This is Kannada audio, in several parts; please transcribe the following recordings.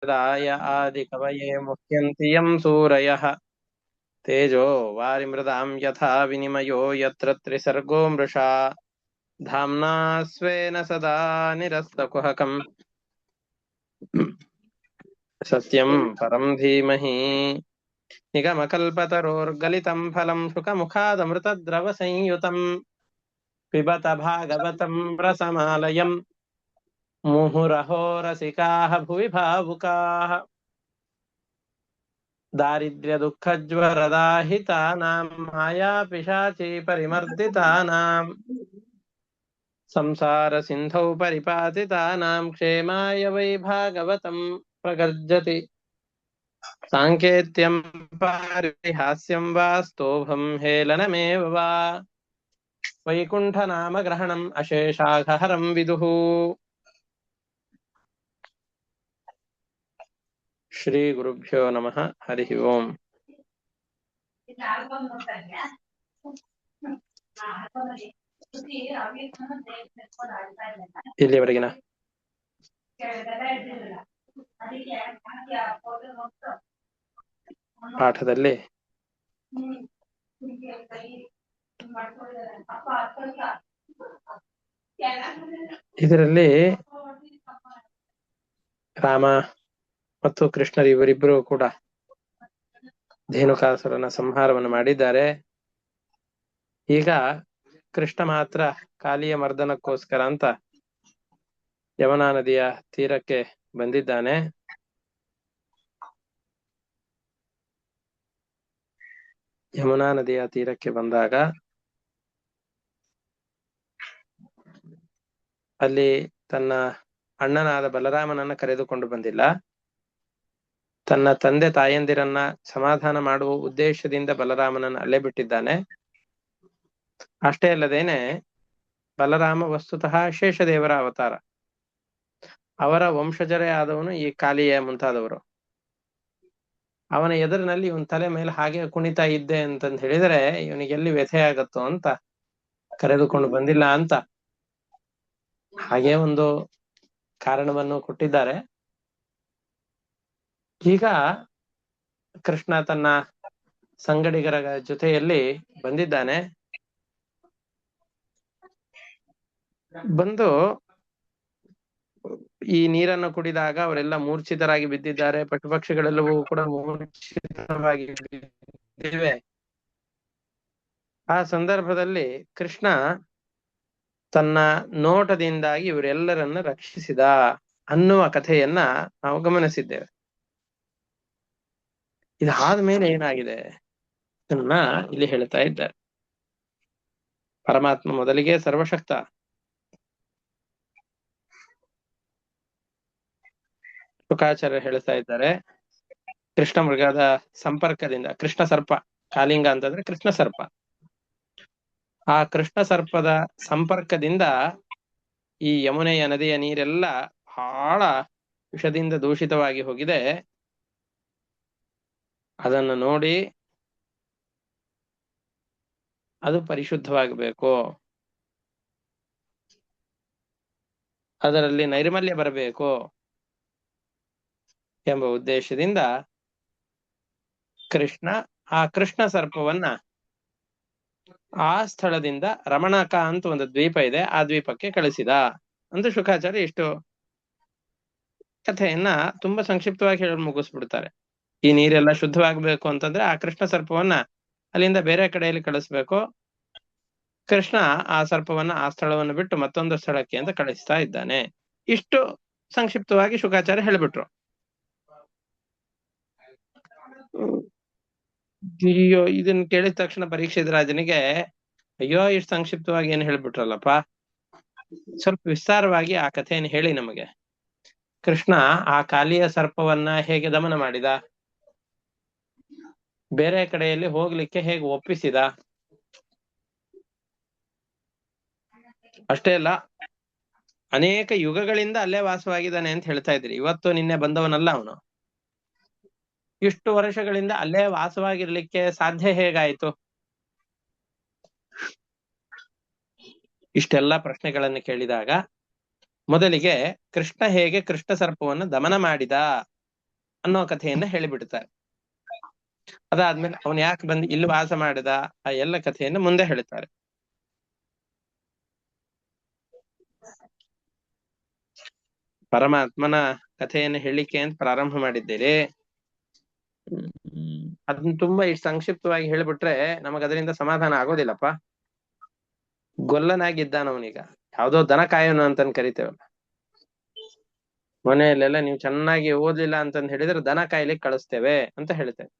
दाय आदिकवये मुह्यन्ति यं सूरयः तेजो वारिमृदां यथा विनिमयो यत्र त्रिसर्गो मृषा धाम्ना स्वेन सदा निरस्तकुहकम् सत्यं परं धीमहि निगमकल्पतरोर्गलितं फलं शुकमुखादमृतद्रवसंयुतं पिबत भागवतं रसमालयम् मुहुरहो रसिकाः भुवि भावुकाः दारिद्र्यदुःखज्वरदाहितानां मायापिशाचीपरिमर्दितानां संसारसिन्धौ परिपातितानां क्षेमाय वै भागवतं प्रगर्जति साङ्केत्यं पारिहास्यं वा स्तोभं हेलनमेव वा वैकुण्ठनामग्रहणम् अशेषाघहरं विदुः श्रीगुरुभ्यो नमः हरिः ओम् ಇಲ್ಲಿಯವರೆಗಿನ ಪಾಠದಲ್ಲಿ ಇದರಲ್ಲಿ ರಾಮ ಮತ್ತು ಕೃಷ್ಣರು ಇವರಿಬ್ಬರು ಕೂಡ ಧೇನುಕಾಸುರನ ಸಂಹಾರವನ್ನು ಮಾಡಿದ್ದಾರೆ. ಈಗ ಕೃಷ್ಣ ಮಾತ್ರ ಕಾಲಿಯ ಮರ್ದನಕ್ಕೋಸ್ಕರ ಅಂತ ಯಮುನಾ ನದಿಯ ತೀರಕ್ಕೆ ಬಂದಿದ್ದಾನೆ. ಯಮುನಾ ನದಿಯ ತೀರಕ್ಕೆ ಬಂದಾಗ ಅಲ್ಲಿ ತನ್ನ ಅಣ್ಣನಾದ ಬಲರಾಮನನ್ನ ಕರೆದುಕೊಂಡು ಬಂದಿಲ್ಲ. ತನ್ನ ತಂದೆ ತಾಯಂದಿರನ್ನ ಸಮಾಧಾನ ಮಾಡುವ ಉದ್ದೇಶದಿಂದ ಬಲರಾಮನನ್ನ ಅಲ್ಲೇ ಬಿಟ್ಟಿದ್ದಾನೆ. ಅಷ್ಟೇ ಅಲ್ಲದೇನೆ ಬಲರಾಮ ವಸ್ತುತಃ ಶೇಷದೇವರ ಅವತಾರ. ಅವರ ವಂಶಜರೇ ಆದವನು ಈ ಕಾಲಿಯ ಮುಂತಾದವರು. ಅವನ ಎದುರಿನಲ್ಲಿ ಇವನ್ ತಲೆ ಮೇಲೆ ಹಾಗೆ ಕುಣಿತಾ ಇದ್ದೆ ಅಂತಂದು ಹೇಳಿದರೆ ಇವನಿಗೆ ಎಲ್ಲಿ ವ್ಯಥೆ ಆಗತ್ತೋ ಅಂತ ಕರೆದುಕೊಂಡು ಬಂದಿಲ್ಲ ಅಂತ ಹಾಗೆ ಒಂದು ಕಾರಣವನ್ನು ಕೊಟ್ಟಿದ್ದಾರೆ. ಈಗ ಕೃಷ್ಣ ತನ್ನ ಸಂಗಡಿಗರ ಜೊತೆಯಲ್ಲಿ ಬಂದಿದ್ದಾನೆ. ಬಂದು ಈ ನೀರನ್ನು ಕುಡಿದಾಗ ಅವರೆಲ್ಲ ಮೂರ್ಛಿತರಾಗಿ ಬಿದ್ದಿದ್ದಾರೆ. ಪಶುಪಕ್ಷಿಗಳೆಲ್ಲವೂ ಕೂಡ ಮೂರ್ಛಿತವಾಗಿ ಬಿದ್ದಿವೆ. ಆ ಸಂದರ್ಭದಲ್ಲಿ ಕೃಷ್ಣ ತನ್ನ ನೋಟದಿಂದಾಗಿ ಇವರೆಲ್ಲರನ್ನ ರಕ್ಷಿಸಿದ ಅನ್ನುವ ಕಥೆಯನ್ನ ನಾವು ಗಮನಿಸಿದ್ದೇವೆ. ಇದಾದ ಮೇಲೆ ಏನಾಗಿದೆ ಅದನ್ನ ಇಲ್ಲಿ ಹೇಳ್ತಾ ಇದ್ದಾರೆ. ಪರಮಾತ್ಮ ಮೊದಲಿಗೆ ಸರ್ವಶಕ್ತ. ಶುಕಾಚಾರ್ಯ ಹೇಳ್ತಾ ಇದ್ದಾರೆ, ಕೃಷ್ಣ ಮೃಗದ ಸಂಪರ್ಕದಿಂದ, ಕೃಷ್ಣ ಸರ್ಪ, ಕಾಲಿಂಗ ಅಂತಂದ್ರೆ ಕೃಷ್ಣ ಸರ್ಪ, ಆ ಕೃಷ್ಣ ಸರ್ಪದ ಸಂಪರ್ಕದಿಂದ ಈ ಯಮುನೆಯ ನದಿಯ ನೀರೆಲ್ಲ ಬಹಳ ವಿಷದಿಂದ ದೂಷಿತವಾಗಿ ಹೋಗಿದೆ. ಅದನ್ನು ನೋಡಿ ಅದು ಪರಿಶುದ್ಧವಾಗಬೇಕು, ಅದರಲ್ಲಿ ನೈರ್ಮಲ್ಯ ಬರಬೇಕು ಎಂಬ ಉದ್ದೇಶದಿಂದ ಕೃಷ್ಣ ಆ ಕೃಷ್ಣ ಸರ್ಪವನ್ನ ಆ ಸ್ಥಳದಿಂದ ರಮಣಕ ಅಂತ ಒಂದು ದ್ವೀಪ ಇದೆ, ಆ ದ್ವೀಪಕ್ಕೆ ಕಳಿಸಿದ ಅಂತ ಶುಕಾಚಾರ್ಯ ಇಷ್ಟು ಕಥೆಯನ್ನ ತುಂಬಾ ಸಂಕ್ಷಿಪ್ತವಾಗಿ ಹೇಳಿ ಮುಗಿಸ್ಬಿಡ್ತಾರೆ. ಈ ನೀರೆಲ್ಲ ಶುದ್ಧವಾಗಬೇಕು ಅಂತಂದ್ರೆ ಆ ಕೃಷ್ಣ ಸರ್ಪವನ್ನ ಅಲ್ಲಿಂದ ಬೇರೆ ಕಡೆಯಲ್ಲಿ ಕಳಿಸ್ಬೇಕು. ಕೃಷ್ಣ ಆ ಸರ್ಪವನ್ನ ಆ ಸ್ಥಳವನ್ನು ಬಿಟ್ಟು ಮತ್ತೊಂದು ಸ್ಥಳಕ್ಕೆ ಅಂತ ಕಳಿಸ್ತಾ ಇದ್ದಾನೆ. ಇಷ್ಟು ಸಂಕ್ಷಿಪ್ತವಾಗಿ ಶುಕಾಚಾರ್ಯ ಹೇಳ್ಬಿಟ್ರು. ಅಯ್ಯೋ, ಇದನ್ನ ಕೇಳಿದ ತಕ್ಷಣ ಪರೀಕ್ಷಿತ ರಾಜನಿಗೆ ಅಯ್ಯೋ ಇಷ್ಟು ಸಂಕ್ಷಿಪ್ತವಾಗಿ ಏನ್ ಹೇಳ್ಬಿಟ್ರಲ್ಲಪ್ಪ, ಸ್ವಲ್ಪ ವಿಸ್ತಾರವಾಗಿ ಆ ಕಥೆಯನ್ನು ಹೇಳಿ ನಮಗೆ. ಕೃಷ್ಣ ಆ ಕಾಲಿಯ ಸರ್ಪವನ್ನ ಹೇಗೆ ದಮನ ಮಾಡಿದ, ಬೇರೆ ಕಡೆಯಲ್ಲಿ ಹೋಗ್ಲಿಕ್ಕೆ ಹೇಗೆ ಒಪ್ಪಿಸಿದ, ಅಷ್ಟೇ ಅಲ್ಲ ಅನೇಕ ಯುಗಗಳಿಂದ ಅಲ್ಲೇ ವಾಸವಾಗಿದ್ದಾನೆ ಅಂತ ಹೇಳ್ತಾ ಇದ್ರಿ. ಇವತ್ತು ನಿನ್ನೆ ಬಂದವನಲ್ಲ ಅವನು. ಇಷ್ಟು ವರ್ಷಗಳಿಂದ ಅಲ್ಲೇ ವಾಸವಾಗಿರ್ಲಿಕ್ಕೆ ಸಾಧ್ಯ ಹೇಗಾಯ್ತು? ಇಷ್ಟೆಲ್ಲ ಪ್ರಶ್ನೆಗಳನ್ನು ಕೇಳಿದಾಗ ಮೊದಲಿಗೆ ಕೃಷ್ಣ ಹೇಗೆ ಕೃಷ್ಣ ಸರ್ಪವನ್ನು ದಮನ ಮಾಡಿದ ಅನ್ನೋ ಕಥೆಯನ್ನ ಹೇಳಿಬಿಡ್ತಾರೆ. ಅದಾದ್ಮೇಲೆ ಅವನ್ ಯಾಕೆ ಬಂದು ಇಲ್ಲಿ ವಾಸ ಮಾಡಿದ ಆ ಎಲ್ಲ ಕಥೆಯನ್ನು ಮುಂದೆ ಹೇಳ್ತಾರೆ. ಪರಮಾತ್ಮನ ಕಥೆಯನ್ನು ಹೇಳಿಕೆ ಅಂತ ಪ್ರಾರಂಭ ಮಾಡಿದ್ದೇವೆ. ಅದನ್ನ ತುಂಬಾ ಇಷ್ಟು ಸಂಕ್ಷಿಪ್ತವಾಗಿ ಹೇಳ್ಬಿಟ್ರೆ ನಮಗ ಅದರಿಂದ ಸಮಾಧಾನ ಆಗೋದಿಲ್ಲಪ್ಪ. ಗೊಲ್ಲನಾಗಿದ್ದಾನವನೀಗ, ಯಾವ್ದೋ ದನ ಕಾಯೋನು ಅಂತಂದ್ ಕರಿತೇವಲ್ಲ, ಮನೆಯಲ್ಲೆಲ್ಲ ನೀವು ಚೆನ್ನಾಗಿ ಓದ್ಲಿಲ್ಲ ಅಂತಂದ್ ಹೇಳಿದ್ರೆ ದನ ಕಾಯ್ಲಿಕ್ಕೆ ಕಳಿಸ್ತೇವೆ ಅಂತ ಹೇಳ್ತೇವೆ.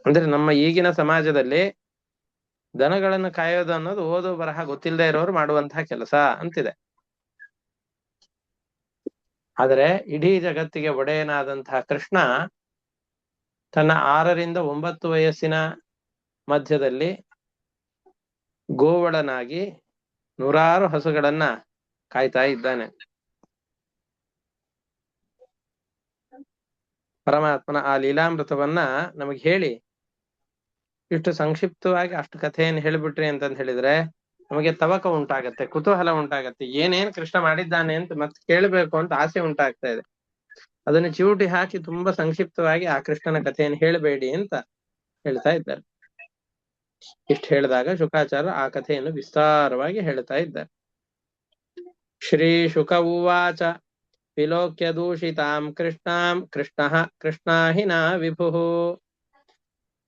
ಅಂದ್ರೆ ನಮ್ಮ ಈಗಿನ ಸಮಾಜದಲ್ಲಿ ದನಗಳನ್ನು ಕಾಯೋದು ಅನ್ನೋದು ಓದು ಬರಹ ಗೊತ್ತಿಲ್ಲದೆ ಇರೋರು ಮಾಡುವಂತಹ ಕೆಲಸ ಅಂತಿದೆ. ಆದರೆ ಇಡೀ ಜಗತ್ತಿಗೆ ಒಡೆಯನಾದಂತಹ ಕೃಷ್ಣ ತನ್ನ 6 ರಿಂದ 9 ವಯಸ್ಸಿನ ಮಧ್ಯದಲ್ಲಿ ಗೋವಳನಾಗಿ 100 ಹಸುಗಳನ್ನ ಕಾಯ್ತಾ ಇದ್ದಾನೆ. ಪರಮಾತ್ಮನ ಆ ಲೀಲಾಮೃತವನ್ನ ನಮಗೆ ಹೇಳಿ ಇಷ್ಟು ಸಂಕ್ಷಿಪ್ತವಾಗಿ ಅಷ್ಟು ಕಥೆಯನ್ನು ಹೇಳಿಬಿಟ್ರಿ ಅಂತಂತ ಹೇಳಿದ್ರೆ ನಮಗೆ ತವಕ ಉಂಟಾಗತ್ತೆ, ಕುತೂಹಲ ಉಂಟಾಗತ್ತೆ, ಏನೇನ್ ಕೃಷ್ಣ ಮಾಡಿದ್ದಾನೆ ಅಂತ ಮತ್ತೆ ಕೇಳಬೇಕು ಅಂತ ಆಸೆ ಉಂಟಾಗ್ತಾ ಇದೆ. ಅದನ್ನು ಚಿವುಟಿ ಹಾಕಿ ತುಂಬಾ ಸಂಕ್ಷಿಪ್ತವಾಗಿ ಆ ಕೃಷ್ಣನ ಕಥೆಯನ್ನು ಹೇಳಬೇಡಿ ಅಂತ ಹೇಳ್ತಾ ಇದ್ದಾರೆ. ಇಷ್ಟು ಹೇಳಿದಾಗ ಶುಕಾಚಾರ್ಯ ಆ ಕಥೆಯನ್ನು ವಿಸ್ತಾರವಾಗಿ ಹೇಳ್ತಾ ಇದ್ದಾರೆ. ಶ್ರೀ ಶುಕ ಉವಾಚ ವಿಲೋಕ್ಯ ದೂಷಿತಾಂ ಕೃಷ್ಣಾಂ ಕೃಷ್ಣಃ ಕೃಷ್ಣಾ ಹಿ ನ ವಿಭುಃ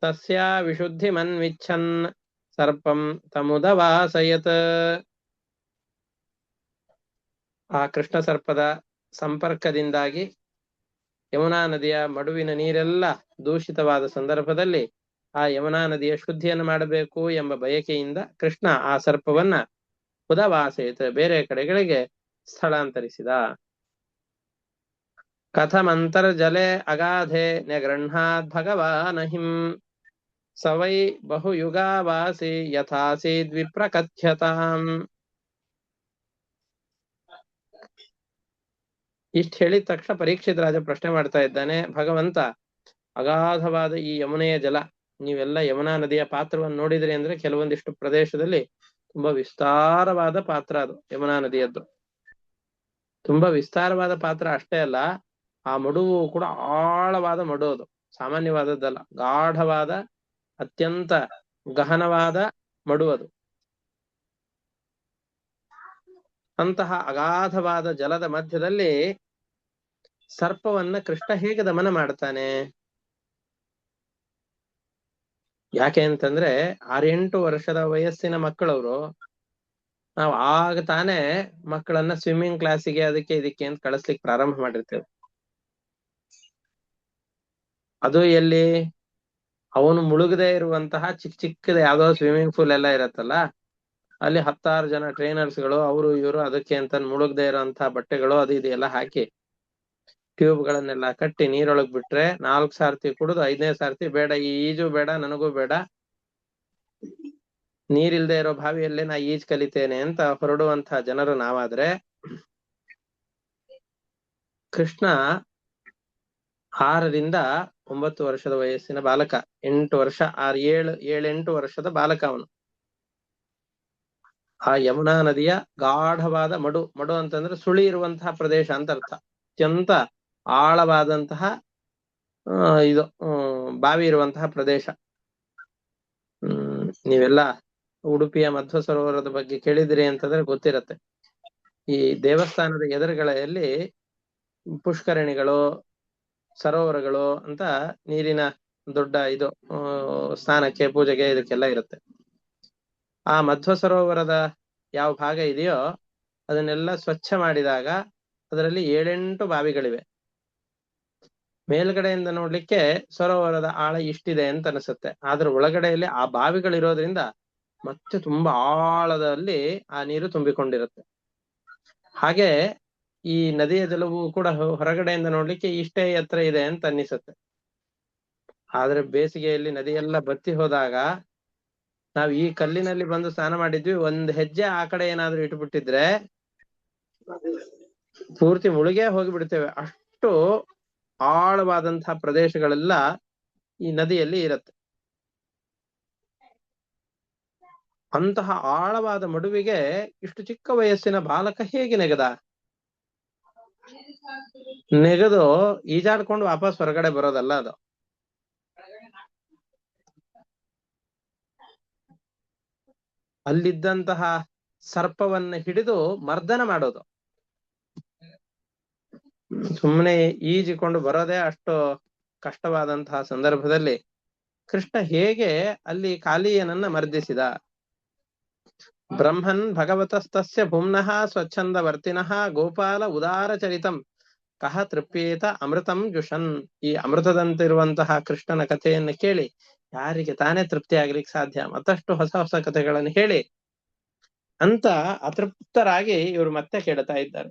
ತಸ್ಯಾ ವಿಶುದ್ಧಿಮನ್ವಿಚ್ಛನ್ ಸರ್ಪಂ ತಮುದವಾಸಯತ್. ಆ ಕೃಷ್ಣ ಸರ್ಪದ ಸಂಪರ್ಕದಿಂದಾಗಿ ಯಮುನಾ ನದಿಯ ಮಡುವಿನ ನೀರೆಲ್ಲ ದೂಷಿತವಾದ ಸಂದರ್ಭದಲ್ಲಿ ಆ ಯಮುನಾ ನದಿಯ ಶುದ್ಧಿಯನ್ನು ಮಾಡಬೇಕು ಎಂಬ ಬಯಕೆಯಿಂದ ಕೃಷ್ಣ ಆ ಸರ್ಪವನ್ನ ಉದವಾಸಯತ್ ಬೇರೆ ಕಡೆಗಳಿಗೆ ಸ್ಥಳಾಂತರಿಸಿದ. ಕಥಮಂತರ್ಜಲೆ ಅಗಾಧೆ ನ್ಯಗೃಹಾತ್ ಭಗವಾನಹಿಂ ಸ ವೈ ಬಹುಯುಗಾವಾಸಿ ಯಥಾಸೀದ್ ವಿಪ್ರಕಥ್ಯತಾಂ. ಇಷ್ಟ ಹೇಳಿದ ತಕ್ಷಣ ಪರೀಕ್ಷಿತ ರಾಜ ಪ್ರಶ್ನೆ ಮಾಡ್ತಾ ಇದ್ದಾನೆ, ಭಗವಂತ ಅಗಾಧವಾದ ಈ ಯಮುನೆಯ ಜಲ, ನೀವೆಲ್ಲ ಯಮುನಾ ನದಿಯ ಪಾತ್ರವನ್ನು ನೋಡಿದ್ರಿ ಅಂದ್ರೆ ಕೆಲವೊಂದಿಷ್ಟು ಪ್ರದೇಶದಲ್ಲಿ ತುಂಬಾ ವಿಸ್ತಾರವಾದ ಪಾತ್ರ ಅದು ಯಮುನಾ ನದಿಯದ್ದು. ತುಂಬಾ ವಿಸ್ತಾರವಾದ ಪಾತ್ರ ಅಷ್ಟೇ ಅಲ್ಲ, ಆ ಮಡುವು ಕೂಡ ಆಳವಾದ ಮಡು, ಅದು ಸಾಮಾನ್ಯವಾದದ್ದಲ್ಲ, ಗಾಢವಾದ ಅತ್ಯಂತ ಗಹನವಾದ ಮಡು ಅದು. ಅಂತಹ ಅಗಾಧವಾದ ಜಲದ ಮಧ್ಯದಲ್ಲಿ ಸರ್ಪವನ್ನ ಕೃಷ್ಣ ಹೇಗೆ ದಮನ ಮಾಡ್ತಾನೆ? ಯಾಕೆ ಅಂತಂದ್ರೆ 6-8 ವರ್ಷದ ವಯಸ್ಸಿನ ಮಕ್ಕಳವರು, ನಾವು ಆಗ ತಾನೇ ಮಕ್ಕಳನ್ನ ಸ್ವಿಮ್ಮಿಂಗ್ ಕ್ಲಾಸಿಗೆ ಅದಕ್ಕೆ ಇದಕ್ಕೆ ಅಂತ ಕಳಿಸ್ಲಿಕ್ಕೆ ಪ್ರಾರಂಭ ಮಾಡಿರ್ತೇವೆ. ಅದು ಎಲ್ಲಿ ಅವನು ಮುಳುಗದೆ ಇರುವಂತಹ ಚಿಕ್ಕ ಚಿಕ್ಕದ ಯಾವ್ದೋ ಸ್ವಿಮ್ಮಿಂಗ್ ಪೂಲ್ ಎಲ್ಲ ಇರತ್ತಲ್ಲ, ಅಲ್ಲಿ 10 ಜನ ಟ್ರೈನರ್ಸ್ಗಳು ಅವರು ಇವರು ಅದಕ್ಕೆ ಅಂತ ಮುಳುಗದೆ ಇರುವಂತಹ ಬಟ್ಟೆಗಳು ಅದು ಇದು ಎಲ್ಲ ಹಾಕಿ ಟ್ಯೂಬ್ಗಳನ್ನೆಲ್ಲ ಕಟ್ಟಿ ನೀರೊಳಗ್ ಬಿಟ್ರೆ 4 ಸಾರ್ತಿ ಕುಡಿದು 5ನೇ ಸಾರ್ತಿ ಬೇಡ, ಈ ಈಜು ಬೇಡ, ನನಗೂ ಬೇಡ, ನೀರಿಲ್ದೆ ಇರೋ ಬಾವಿಯಲ್ಲೇ ನಾ ಈಜ್ ಕಲಿತೇನೆ ಅಂತ ಹೊರಡುವಂತಹ ಜನರು ನಾವಾದ್ರೆ, ಕೃಷ್ಣ 6 ರಿಂದ 9 ವರ್ಷದ ವಯಸ್ಸಿನ ಬಾಲಕ, 8 ವರ್ಷ 7-8 ವರ್ಷದ ಬಾಲಕ ಅವನು. ಆ ಯಮುನಾ ನದಿಯ ಗಾಢವಾದ ಮಡು ಅಂತಂದ್ರೆ ಸುಳಿ ಇರುವಂತಹ ಪ್ರದೇಶ ಅಂತ ಅರ್ಥ. ಅತ್ಯಂತ ಆಳವಾದಂತಹ ಇದು ಬಾವಿ ಇರುವಂತಹ ಪ್ರದೇಶ. ನೀವೆಲ್ಲ ಉಡುಪಿಯ ಮಧ್ವ ಸರೋವರದ ಬಗ್ಗೆ ಕೇಳಿದಿರಿ ಅಂತಂದ್ರೆ ಗೊತ್ತಿರತ್ತೆ. ಈ ದೇವಸ್ಥಾನದ ಎದುರುಗಳಲ್ಲಿ ಪುಷ್ಕರಣಿಗಳು, ಸರೋವರಗಳು ಅಂತ ನೀರಿನ ದೊಡ್ಡ ಇದು ಸ್ನಾನಕ್ಕೆ ಪೂಜೆಗೆ ಇದಕ್ಕೆಲ್ಲ ಇರುತ್ತೆ. ಆ ಮಧ್ವ ಸರೋವರದ ಯಾವ ಭಾಗ ಇದೆಯೋ ಅದನ್ನೆಲ್ಲ ಸ್ವಚ್ಛ ಮಾಡಿದಾಗ ಅದರಲ್ಲಿ 7-8 ಬಾವಿಗಳಿವೆ. ಮೇಲ್ಗಡೆಯಿಂದ ನೋಡ್ಲಿಕ್ಕೆ ಸರೋವರದ ಆಳ ಇಷ್ಟಿದೆ ಅಂತ ಅನಿಸುತ್ತೆ, ಆದ್ರೆ ಒಳಗಡೆಯಲ್ಲಿ ಆ ಬಾವಿಗಳಿರೋದ್ರಿಂದ ಮತ್ತೆ ತುಂಬಾ ಆಳದಲ್ಲಿ ಆ ನೀರು ತುಂಬಿಕೊಂಡಿರುತ್ತೆ. ಹಾಗೆ ಈ ನದಿಯ ಜಲವು ಕೂಡ ಹೊರಗಡೆಯಿಂದ ನೋಡ್ಲಿಕ್ಕೆ ಇಷ್ಟೇ ಎತ್ತರ ಇದೆ ಅಂತ ಅನ್ನಿಸುತ್ತೆ. ಆದ್ರೆ ಬೇಸಿಗೆಯಲ್ಲಿ ನದಿಯೆಲ್ಲ ಬತ್ತಿ ಹೋದಾಗ ನಾವ್ ಈ ಕಲ್ಲಿನಲ್ಲಿ ಬಂದು ಸ್ನಾನ ಮಾಡಿದ್ವಿ, ಒಂದ್ ಹೆಜ್ಜೆ ಆ ಕಡೆ ಏನಾದ್ರೂ ಇಟ್ಬಿಟ್ಟಿದ್ರೆ ಪೂರ್ತಿ ಮುಳುಗೇ ಹೋಗಿಬಿಡ್ತೇವೆ. ಅಷ್ಟು ಆಳವಾದಂತಹ ಪ್ರದೇಶಗಳೆಲ್ಲ ಈ ನದಿಯಲ್ಲಿ ಇರುತ್ತೆ. ಅಂತಹ ಆಳವಾದ ಮಡುವಿಗೆ ಇಷ್ಟು ಚಿಕ್ಕ ವಯಸ್ಸಿನ ಬಾಲಕ ಹೇಗೆ ನೆಗೆದ? ನೆಗೆದು ಈಜಾಡ್ಕೊಂಡು ವಾಪಸ್ ಹೊರಗಡೆ ಬರೋದಲ್ಲ ಅದು. ಅಲ್ಲಿದ್ದಂತಹ ಸರ್ಪವನ್ನ ಹಿಡಿದು ಮರ್ದನ ಮಾಡೋದು. ಸುಮ್ಮನೆ ಈಜಿಕೊಂಡು ಬರೋದೇ ಅಷ್ಟು ಕಷ್ಟವಾದಂತಹ ಸಂದರ್ಭದಲ್ಲಿ ಕೃಷ್ಣ ಹೇಗೆ ಅಲ್ಲಿ ಕಾಲಿಯನನ್ನ ಮರ್ದಿಸಿದ. ಬ್ರಹ್ಮನ್ ಭಗವತಸ್ತಸ್ಯ ಭುಮ್ನಃ ಸ್ವಚ್ಛಂದ ವರ್ತಿನಃ ಗೋಪಾಲ ಉದಾರ ಚರಿತಂ ಕಹ ತೃಪ್ಯೇತ ಅಮೃತಂ ಜುಷನ್. ಈ ಅಮೃತದಂತಿರುವಂತಹ ಕೃಷ್ಣನ ಕಥೆಯನ್ನು ಕೇಳಿ ಯಾರಿಗೆ ತಾನೇ ತೃಪ್ತಿ ಆಗ್ಲಿಕ್ಕೆ ಸಾಧ್ಯ. ಮತ್ತಷ್ಟು ಹೊಸ ಹೊಸ ಕಥೆಗಳನ್ನು ಹೇಳಿ ಅಂತ ಅತೃಪ್ತರಾಗಿ ಇವರು ಮತ್ತೆ ಕೇಳ್ತಾ ಇದ್ದಾರೆ.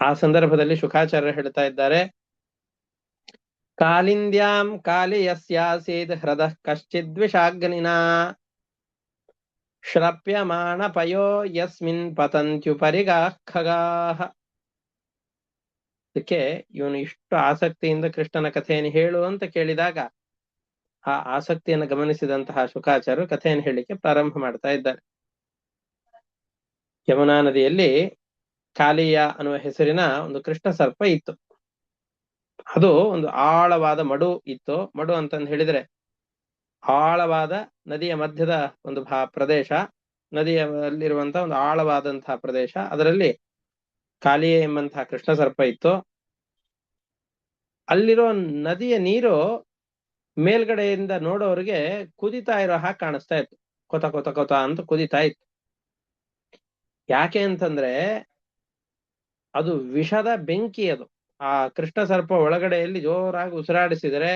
ಆ ಸಂದರ್ಭದಲ್ಲಿ ಶುಕಾಚಾರ್ಯ ಹೇಳ್ತಾ ಇದ್ದಾರೆ, ಕಾಲಿಂದ್ಯಾಂ ಕಾಲಿಯಸ್ಯಾಸೀದ್ ಹೃದಃ ಕಶ್ಚಿದ್ವಿಷಾಗ್ನಿನಾ ಶ್ರಪ್ಯಮಾಣ ಪಯೋ ಯಸ್ಮಿನ್ ಪತಂತ್ಯುಪರಿಗಾಃ ಖಗಾಃ. ಅದಕ್ಕೆ ಇವನು ಇಷ್ಟು ಆಸಕ್ತಿಯಿಂದ ಕೃಷ್ಣನ ಕಥೆಯನ್ನು ಹೇಳು ಅಂತ ಕೇಳಿದಾಗ ಆ ಆಸಕ್ತಿಯನ್ನು ಗಮನಿಸಿದಂತಹ ಶುಕಾಚಾರ್ಯರು ಕಥೆಯನ್ನು ಹೇಳಲಿಕ್ಕೆ ಪ್ರಾರಂಭ ಮಾಡ್ತಾ ಇದ್ದಾರೆ. ಯಮುನಾ ನದಿಯಲ್ಲಿ ಕಾಲಿಯ ಅನ್ನುವ ಹೆಸರಿನ ಒಂದು ಕೃಷ್ಣ ಸರ್ಪ ಇತ್ತು. ಅದು ಒಂದು ಆಳವಾದ ಮಡು ಇತ್ತು. ಮಡು ಅಂತಂದು ಹೇಳಿದ್ರೆ ಆಳವಾದ ನದಿಯ ಮಧ್ಯದ ಒಂದು ಪ್ರದೇಶ, ನದಿಯಲ್ಲಿರುವಂತಹ ಒಂದು ಆಳವಾದಂತಹ ಪ್ರದೇಶ. ಅದರಲ್ಲಿ ಕಾಲಿಯ ಎಂಬಂತಹ ಕೃಷ್ಣ ಸರ್ಪ ಇತ್ತು. ಅಲ್ಲಿರೋ ನದಿಯ ನೀರು ಮೇಲ್ಗಡೆಯಿಂದ ನೋಡೋರಿಗೆ ಕುದಿತಾ ಇರೋ ಹಾಗೆ ಕಾಣಿಸ್ತಾ ಇತ್ತು. ಕೊತ ಕೊತ ಕೊತ ಅಂತ ಕುದಿತಾ ಇತ್ತು. ಯಾಕೆ ಅಂತಂದ್ರೆ ಅದು ವಿಷದ ಬೆಂಕಿ. ಅದು ಆ ಕೃಷ್ಣ ಸರ್ಪ ಒಳಗಡೆಯಲ್ಲಿ ಜೋರಾಗಿ ಉಸಿರಾಡಿಸಿದರೆ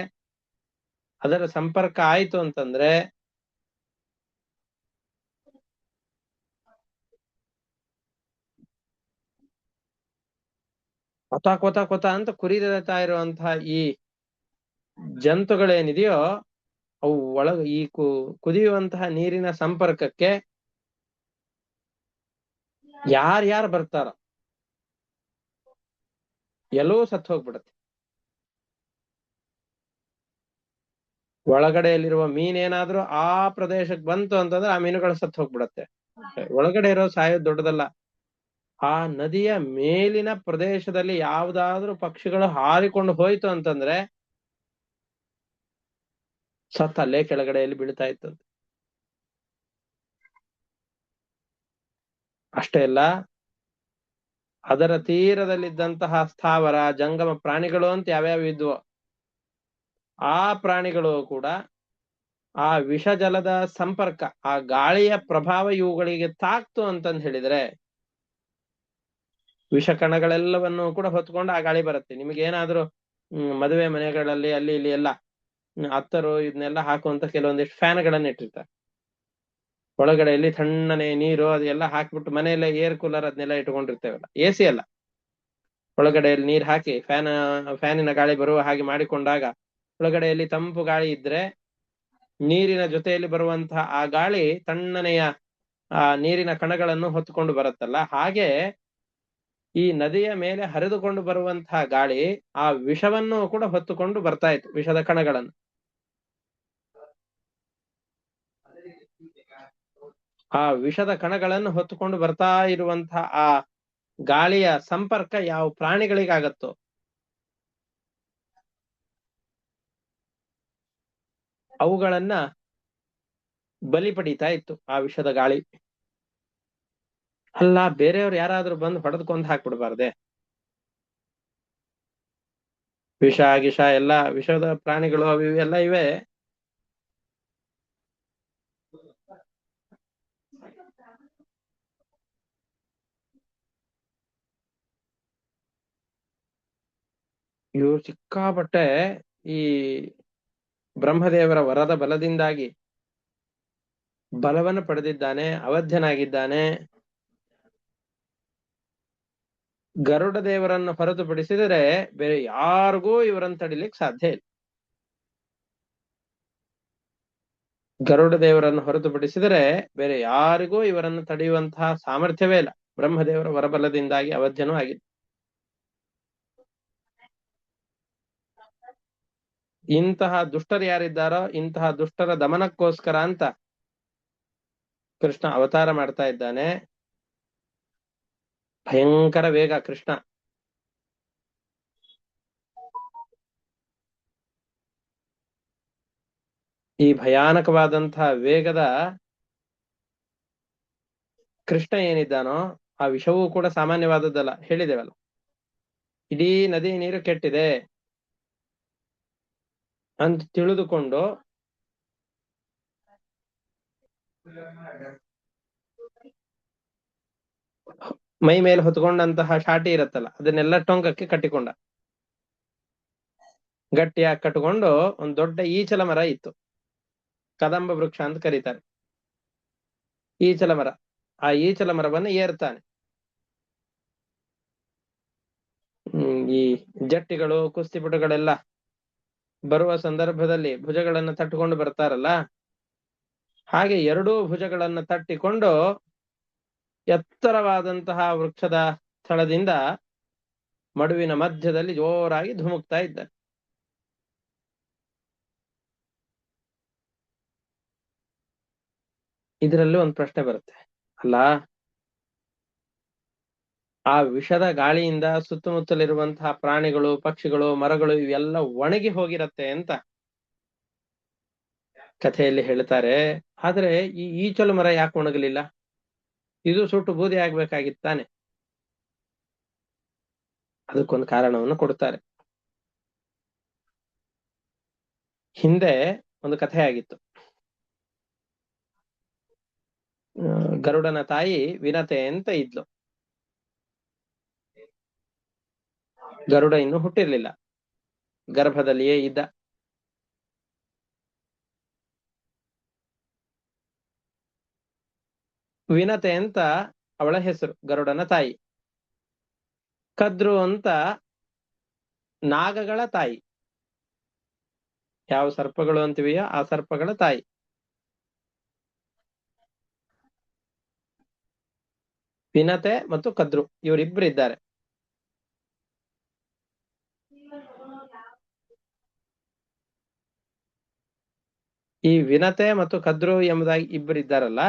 ಅದರ ಸಂಪರ್ಕ ಆಯ್ತು ಅಂತಂದ್ರೆ ಕೊತ ಕೊತ ಕೊತ ಅಂತ ಕುರಿತಾ ಇರುವಂತಹ ಈ ಜಂತುಗಳೇನಿದೆಯೋ ಅವು ಈ ಕುದಿಯುವಂತಹ ನೀರಿನ ಸಂಪರ್ಕಕ್ಕೆ ಯಾರ್ಯಾರು ಬರ್ತಾರ ಎಲ್ಲವೂ ಸತ್ತು ಹೋಗ್ಬಿಡತ್ತೆ. ಒಳಗಡೆಯಲ್ಲಿರುವ ಮೀನೇನಾದ್ರೂ ಆ ಪ್ರದೇಶಕ್ಕೆ ಬಂತು ಅಂತಂದ್ರೆ ಆ ಮೀನುಗಳು ಸತ್ತು ಹೋಗ್ಬಿಡತ್ತೆ. ಒಳಗಡೆ ಇರೋ ಸಾಯೋದು ದೊಡ್ಡದಲ್ಲ. ಆ ನದಿಯ ಮೇಲಿನ ಪ್ರದೇಶದಲ್ಲಿ ಯಾವ್ದಾದ್ರೂ ಪಕ್ಷಿಗಳು ಹಾರಿಕೊಂಡು ಹೋಯ್ತು ಅಂತಂದ್ರೆ ಸತ್ತ ಅಲ್ಲೇ ಕೆಳಗಡೆಯಲ್ಲಿ ಬೀಳ್ತಾ ಇತ್ತಂತೆ. ಅಷ್ಟೇ ಅಲ್ಲ, ಅದರ ತೀರದಲ್ಲಿದ್ದಂತಹ ಸ್ಥಾವರ ಜಂಗಮ ಪ್ರಾಣಿಗಳು ಅಂತ ಯಾವ್ಯಾವ ಇದ್ವೋ ಆ ಪ್ರಾಣಿಗಳು ಕೂಡ ಆ ವಿಷ ಜಲದ ಸಂಪರ್ಕ, ಆ ಗಾಳಿಯ ಪ್ರಭಾವ ಇವುಗಳಿಗೆ ತಾಕ್ತು ಅಂತಂದು ಹೇಳಿದ್ರೆ ವಿಷ ಕಣಗಳೆಲ್ಲವನ್ನು ಕೂಡ ಹೊತ್ಕೊಂಡು ಆ ಗಾಳಿ ಬರುತ್ತೆ. ನಿಮಗೇನಾದ್ರೂ ಮದುವೆ ಮನೆಗಳಲ್ಲಿ ಅಲ್ಲಿ ಇಲ್ಲಿ ಎಲ್ಲ ಅತ್ತರು ಇದನ್ನೆಲ್ಲ ಹಾಕುವಂತ ಕೆಲವೊಂದಿಷ್ಟು ಫ್ಯಾನ್ಗಳನ್ನ ಇಟ್ಟಿರ್ತಾರೆ. ಒಳಗಡೆಯಲ್ಲಿ ತಣ್ಣನೆ ನೀರು ಅದೆಲ್ಲ ಹಾಕ್ಬಿಟ್ಟು ಮನೆಯಲ್ಲೇ ಏರ್ ಕೂಲರ್ ಅದನ್ನೆಲ್ಲ ಇಟ್ಕೊಂಡಿರ್ತೇವಲ್ಲ, AC ಅಲ್ಲ, ಒಳಗಡೆಯಲ್ಲಿ ನೀರ್ ಹಾಕಿ ಫ್ಯಾನಿನ ಗಾಳಿ ಬರುವ ಹಾಗೆ ಮಾಡಿಕೊಂಡಾಗ ಒಳಗಡೆಯಲ್ಲಿ ತಂಪು ಗಾಳಿ ಇದ್ರೆ ನೀರಿನ ಜೊತೆಯಲ್ಲಿ ಬರುವಂತಹ ಆ ಗಾಳಿ ತಣ್ಣನೆಯ ಆ ನೀರಿನ ಕಣಗಳನ್ನು ಹೊತ್ತುಕೊಂಡು ಬರುತ್ತಲ್ಲ, ಹಾಗೆ ಈ ನದಿಯ ಮೇಲೆ ಹರಿದುಕೊಂಡು ಬರುವಂತಹ ಗಾಳಿ ಆ ವಿಷವನ್ನು ಕೂಡ ಹೊತ್ತುಕೊಂಡು ಬರ್ತಾ ಇತ್ತು, ವಿಷದ ಕಣಗಳನ್ನು. ಆ ವಿಷದ ಕಣಗಳನ್ನು ಹೊತ್ತುಕೊಂಡು ಬರ್ತಾ ಇರುವಂತಹ ಆ ಗಾಳಿಯ ಸಂಪರ್ಕ ಯಾವ ಪ್ರಾಣಿಗಳಿಗಾಗತ್ತೋ ಅವುಗಳನ್ನ ಬಲಿ ಪಡೀತಾ ಇತ್ತು ಆ ವಿಷದ ಗಾಳಿ. ಅಲ್ಲ, ಬೇರೆಯವ್ರು ಯಾರಾದ್ರೂ ಬಂದು ಹೊಡೆದ್ಕೊಂಡ್ ಹಾಕ್ಬಿಡ್ಬಾರ್ದೆ? ವಿಷ ಗಿಷ ಎಲ್ಲ ವಿಷದ ಪ್ರಾಣಿಗಳು ಅವು ಇವೆಲ್ಲ ಇವೆ. ಇವ್ರು ಸಿಕ್ಕಾಪಟ್ಟೆ ಈ ಬ್ರಹ್ಮದೇವರ ವರದ ಬಲದಿಂದಾಗಿ ಬಲವನ್ನು ಪಡೆದಿದ್ದಾನೆ, ಅವಧ್ಯನಾಗಿದ್ದಾನೆ. ಗರುಡ ದೇವರನ್ನು ಹೊರತುಪಡಿಸಿದರೆ ಬೇರೆ ಯಾರಿಗೂ ಇವರನ್ನು ತಡಿಲಿಕ್ಕೆ ಸಾಧ್ಯ ಇಲ್ಲ. ಗರುಡ ದೇವರನ್ನು ಹೊರತುಪಡಿಸಿದರೆ ಬೇರೆ ಯಾರಿಗೂ ಇವರನ್ನು ತಡೆಯುವಂತಹ ಸಾಮರ್ಥ್ಯವೇ ಇಲ್ಲ. ಬ್ರಹ್ಮದೇವರ ವರಬಲದಿಂದಾಗಿ ಅವಧ್ಯನೂ ಆಗಿದೆ. ಇಂತಹ ದುಷ್ಟರು ಯಾರಿದ್ದಾರೋ ಇಂತಹ ದುಷ್ಟರ ದಮನಕ್ಕೋಸ್ಕರ ಅಂತ ಕೃಷ್ಣ ಅವತಾರ ಮಾಡ್ತಾ ಇದ್ದಾನೆ. ಭಯಂಕರ ವೇಗ ಕೃಷ್ಣ. ಈ ಭಯಾನಕವಾದಂತಹ ವೇಗದ ಕೃಷ್ಣ ಏನಿದ್ದಾನೋ ಆ ವಿಷವೂ ಕೂಡ ಸಾಮಾನ್ಯವಾದದ್ದಲ್ಲ, ಹೇಳಿದೆವಲ್ಲ. ಇಡೀ ನದಿ ನೀರು ಕೆಟ್ಟಿದೆ ಅಂತ ತಿಳಿದುಕೊಂಡು ಮೈ ಮೇಲೆ ಹೊತ್ಕೊಂಡಂತಹ ಶಾಟಿ ಇರತ್ತಲ್ಲ, ಅದನ್ನೆಲ್ಲ ಟೊಂಕಕ್ಕೆ ಕಟ್ಟಿಕೊಂಡ. ಗಟ್ಟಿಯಾಗಿ ಕಟ್ಟಿಕೊಂಡು ಒಂದ್ ದೊಡ್ಡ ಈಚಲ ಮರ ಇತ್ತು, ಕದಂಬ ವೃಕ್ಷ ಅಂತ ಕರೀತಾರೆ ಈಚಲ ಮರ. ಆ ಈಚಲ ಮರವನ್ನು ಏರ್ತಾನೆ. ಈ ಜಟ್ಟಿಗಳು ಕುಸ್ತಿಪಟುಗಳೆಲ್ಲ ಬರುವ ಸಂದರ್ಭದಲ್ಲಿ ಭುಜಗಳನ್ನು ತಟ್ಟಿಕೊಂಡು ಬರ್ತಾರಲ್ಲ, ಹಾಗೆ ಎರಡೂ ಭುಜಗಳನ್ನು ತಟ್ಟಿಕೊಂಡು ಎತ್ತರವಾದಂತಹ ವೃಕ್ಷದ ಸ್ಥಳದಿಂದ ಮಡುವಿನ ಮಧ್ಯದಲ್ಲಿ ಜೋರಾಗಿ ಧುಮುಕ್ತಾ ಇದ್ದಾರೆ. ಇದರಲ್ಲಿ ಒಂದು ಪ್ರಶ್ನೆ ಬರುತ್ತೆ, ಅಲ್ಲ ಆ ವಿಷದ ಗಾಳಿಯಿಂದ ಸುತ್ತಮುತ್ತಲಿರುವಂತಹ ಪ್ರಾಣಿಗಳು, ಪಕ್ಷಿಗಳು, ಮರಗಳು ಇವೆಲ್ಲ ಒಣಗಿ ಹೋಗಿರತ್ತೆ ಅಂತ ಕಥೆಯಲ್ಲಿ ಹೇಳ್ತಾರೆ. ಆದ್ರೆ ಈ ಈಚಲು ಮರ ಯಾಕೆ ಒಣಗಲಿಲ್ಲ? ಇದು ಸುಟ್ಟು ಬೂದಿ ಆಗ್ಬೇಕಾಗಿತ್ತಾನೆ. ಅದಕ್ಕೊಂದು ಕಾರಣವನ್ನು ಕೊಡ್ತಾರೆ. ಹಿಂದೆ ಒಂದು ಕಥೆ ಆಗಿತ್ತು. ಗರುಡನ ತಾಯಿ ವಿನತೆ ಅಂತ ಇದ್ಲು. ಗರುಡ ಇನ್ನು ಹುಟ್ಟಿರ್ಲಿಲ್ಲ, ಗರ್ಭದಲ್ಲಿಯೇ ಇದ್ದ. ವಿನತೆ ಅಂತ ಅವಳ ಹೆಸರು, ಗರುಡನ ತಾಯಿ. ಕದ್ರು ಅಂತ ನಾಗಗಳ ತಾಯಿ, ಯಾವ ಸರ್ಪಗಳು ಅಂತೀವಿಯೋ ಆ ಸರ್ಪಗಳ ತಾಯಿ. ವಿನತೆ ಮತ್ತು ಕದ್ರು ಇವರಿಬ್ರು ಇದ್ದಾರೆ. ಈ ವಿನತೆ ಮತ್ತು ಕದ್ರು ಎಂಬುದಾಗಿ ಇಬ್ಬರು ಇದ್ದಾರಲ್ಲ,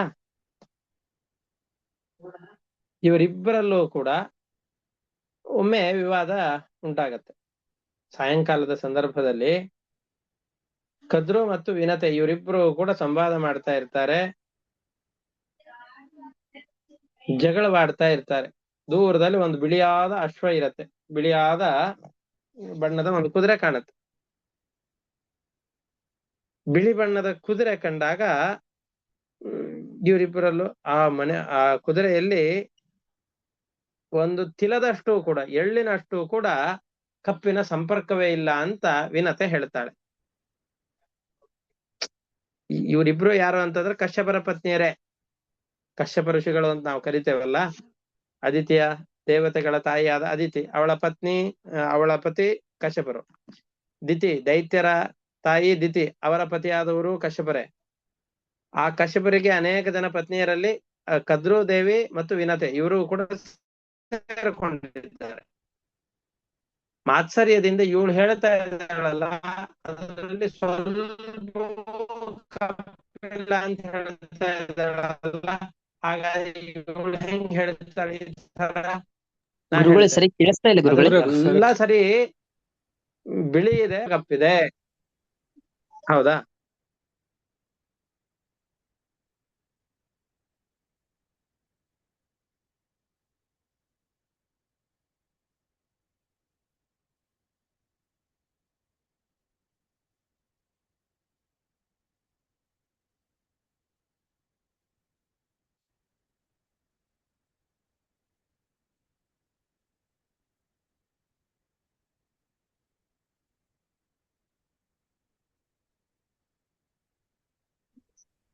ಇವರಿಬ್ಬರಲ್ಲೂ ಕೂಡ ಒಮ್ಮೆ ವಿವಾದ ಉಂಟಾಗತ್ತೆ. ಸಾಯಂಕಾಲದ ಸಂದರ್ಭದಲ್ಲಿ ಕದ್ರು ಮತ್ತು ವಿನತೆ ಇವರಿಬ್ರು ಕೂಡ ಸಂವಾದ ಮಾಡ್ತಾ ಇರ್ತಾರೆ, ಜಗಳವಾಡ್ತಾ ಇರ್ತಾರೆ. ದೂರದಲ್ಲಿ ಒಂದು ಬಿಳಿಯಾದ ಅಶ್ವ ಇರತ್ತೆ, ಬಿಳಿಯಾದ ಬಣ್ಣದ ಒಂದು ಕುದುರೆ ಕಾಣುತ್ತೆ. ಬಿಳಿ ಬಣ್ಣದ ಕುದುರೆ ಕಂಡಾಗ ಇವರಿಬ್ಬರಲ್ಲೂ ಆ ಕುದುರೆಯಲ್ಲಿ ಒಂದು ತಿಲದಷ್ಟು ಕೂಡ, ಎಳ್ಳಿನಷ್ಟು ಕೂಡ ಕಪ್ಪಿನ ಸಂಪರ್ಕವೇ ಇಲ್ಲ ಅಂತ ವಿನತೆ ಹೇಳ್ತಾಳೆ. ಇವರಿಬ್ರು ಯಾರು ಅಂತಂದ್ರೆ ಕಶ್ಯಪರ ಪತ್ನಿಯರೇ. ಕಶ್ಯಪ ಋಷಿಗಳು ಅಂತ ನಾವು ಕರಿತೇವಲ್ಲ, ಅದಿತಿಯ ದೇವತೆಗಳ ತಾಯಿಯಾದ ಅದಿತಿ, ಅವಳ ಪತಿ ಕಶ್ಯಪರು. ದಿತಿ, ದೈತ್ಯರ ತಾಯಿ ದಿತಿ, ಅವರ ಪತಿಯಾದವರು ಕಶ್ಯಪರೇ. ಆ ಕಶ್ಯಪರಿಗೆ ಅನೇಕ ಜನ ಪತ್ನಿಯರಲ್ಲಿ ಕದ್ರು ದೇವಿ ಮತ್ತು ವಿನತೆ ಇವರು ಕೂಡ ಸೇರಿಕೊಂಡಿದ್ದಾರೆ. ಮಾತ್ಸರ್ಯದಿಂದ ಇವಳು ಹೇಳ್ತಾ ಇದ್ದಾಳಲ್ಲ, ಅದರಲ್ಲಿ ಸ್ವಲ್ಪ ಕಪ್ಪಿಲ್ಲ ಅಂತ ಹೇಳ್ತಾ ಇದ್ದಾಳಲ್ಲ, ಹಾಗಾಗಿ ಇವಳು ಹೆಂಗ್ ಹೇಳ್ತಾಳೆ ಸರಿ ಕೇಳಿಸ್ತಾ ಇಲ್ಲ ಗುರುಗಳೇ. ಎಲ್ಲ ಸರಿ, ಬಿಳಿ ಇದೆ ಕಪ್ಪಿದೆ, ಹೌದಾ?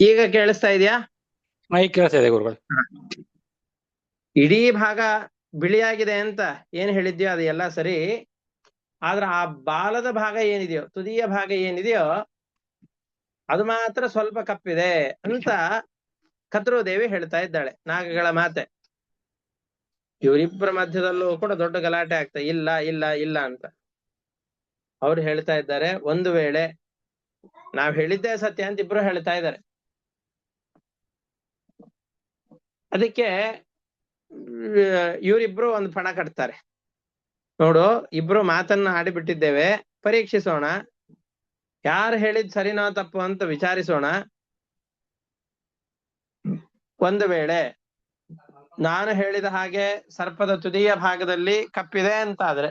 ಈಗ ಕೇಳಿಸ್ತಾ ಇದೆಯಾ? ಕೇಳಿಸ್ತಾ ಇದೆ ಗುರುಗಳು. ಇಡೀ ಭಾಗ ಬಿಳಿಯಾಗಿದೆ ಅಂತ ಏನ್ ಹೇಳಿದ್ಯೋ ಅದು ಎಲ್ಲ ಸರಿ, ಆದ್ರೆ ಆ ಬಾಲದ ಭಾಗ ಏನಿದೆಯೋ, ತುದಿಯ ಭಾಗ ಏನಿದೆಯೋ ಅದು ಮಾತ್ರ ಸ್ವಲ್ಪ ಕಪ್ಪಿದೆ ಅಂತ ಕದ್ರು ದೇವಿ ಹೇಳ್ತಾ ಇದ್ದಾಳೆ. ನಾಗಗಳ ಮಾತೆ. ಇವರಿಬ್ಬರ ಮಧ್ಯದಲ್ಲೂ ಕೂಡ ದೊಡ್ಡ ಗಲಾಟೆ ಆಗ್ತಾ, ಇಲ್ಲ ಇಲ್ಲ ಇಲ್ಲ ಅಂತ. ಅವ್ರು ಹೇಳ್ತಾ ಇದ್ದಾರೆ, ಒಂದು ವೇಳೆ ನಾವ್ ಹೇಳಿದ್ದೇ ಸತ್ಯ ಅಂತ ಇಬ್ರು ಹೇಳ್ತಾ ಇದ್ದಾರೆ. ಅದಕ್ಕೆ ಇವರಿಬ್ರು ಒಂದು ಪಣ ಕಟ್ತಾರೆ. ನೋಡು, ಇಬ್ರು ಮಾತನ್ನ ಆಡಿಬಿಟ್ಟಿದ್ದೇವೆ, ಪರೀಕ್ಷಿಸೋಣ, ಯಾರು ಹೇಳಿದ್ ಸರಿನೋ ತಪ್ಪು ಅಂತ ವಿಚಾರಿಸೋಣ. ಒಂದು ವೇಳೆ ನಾನು ಹೇಳಿದ ಹಾಗೆ ಸರ್ಪದ ತುದಿಯ ಭಾಗದಲ್ಲಿ ಕಪ್ಪಿದೆ ಅಂತಾದ್ರೆ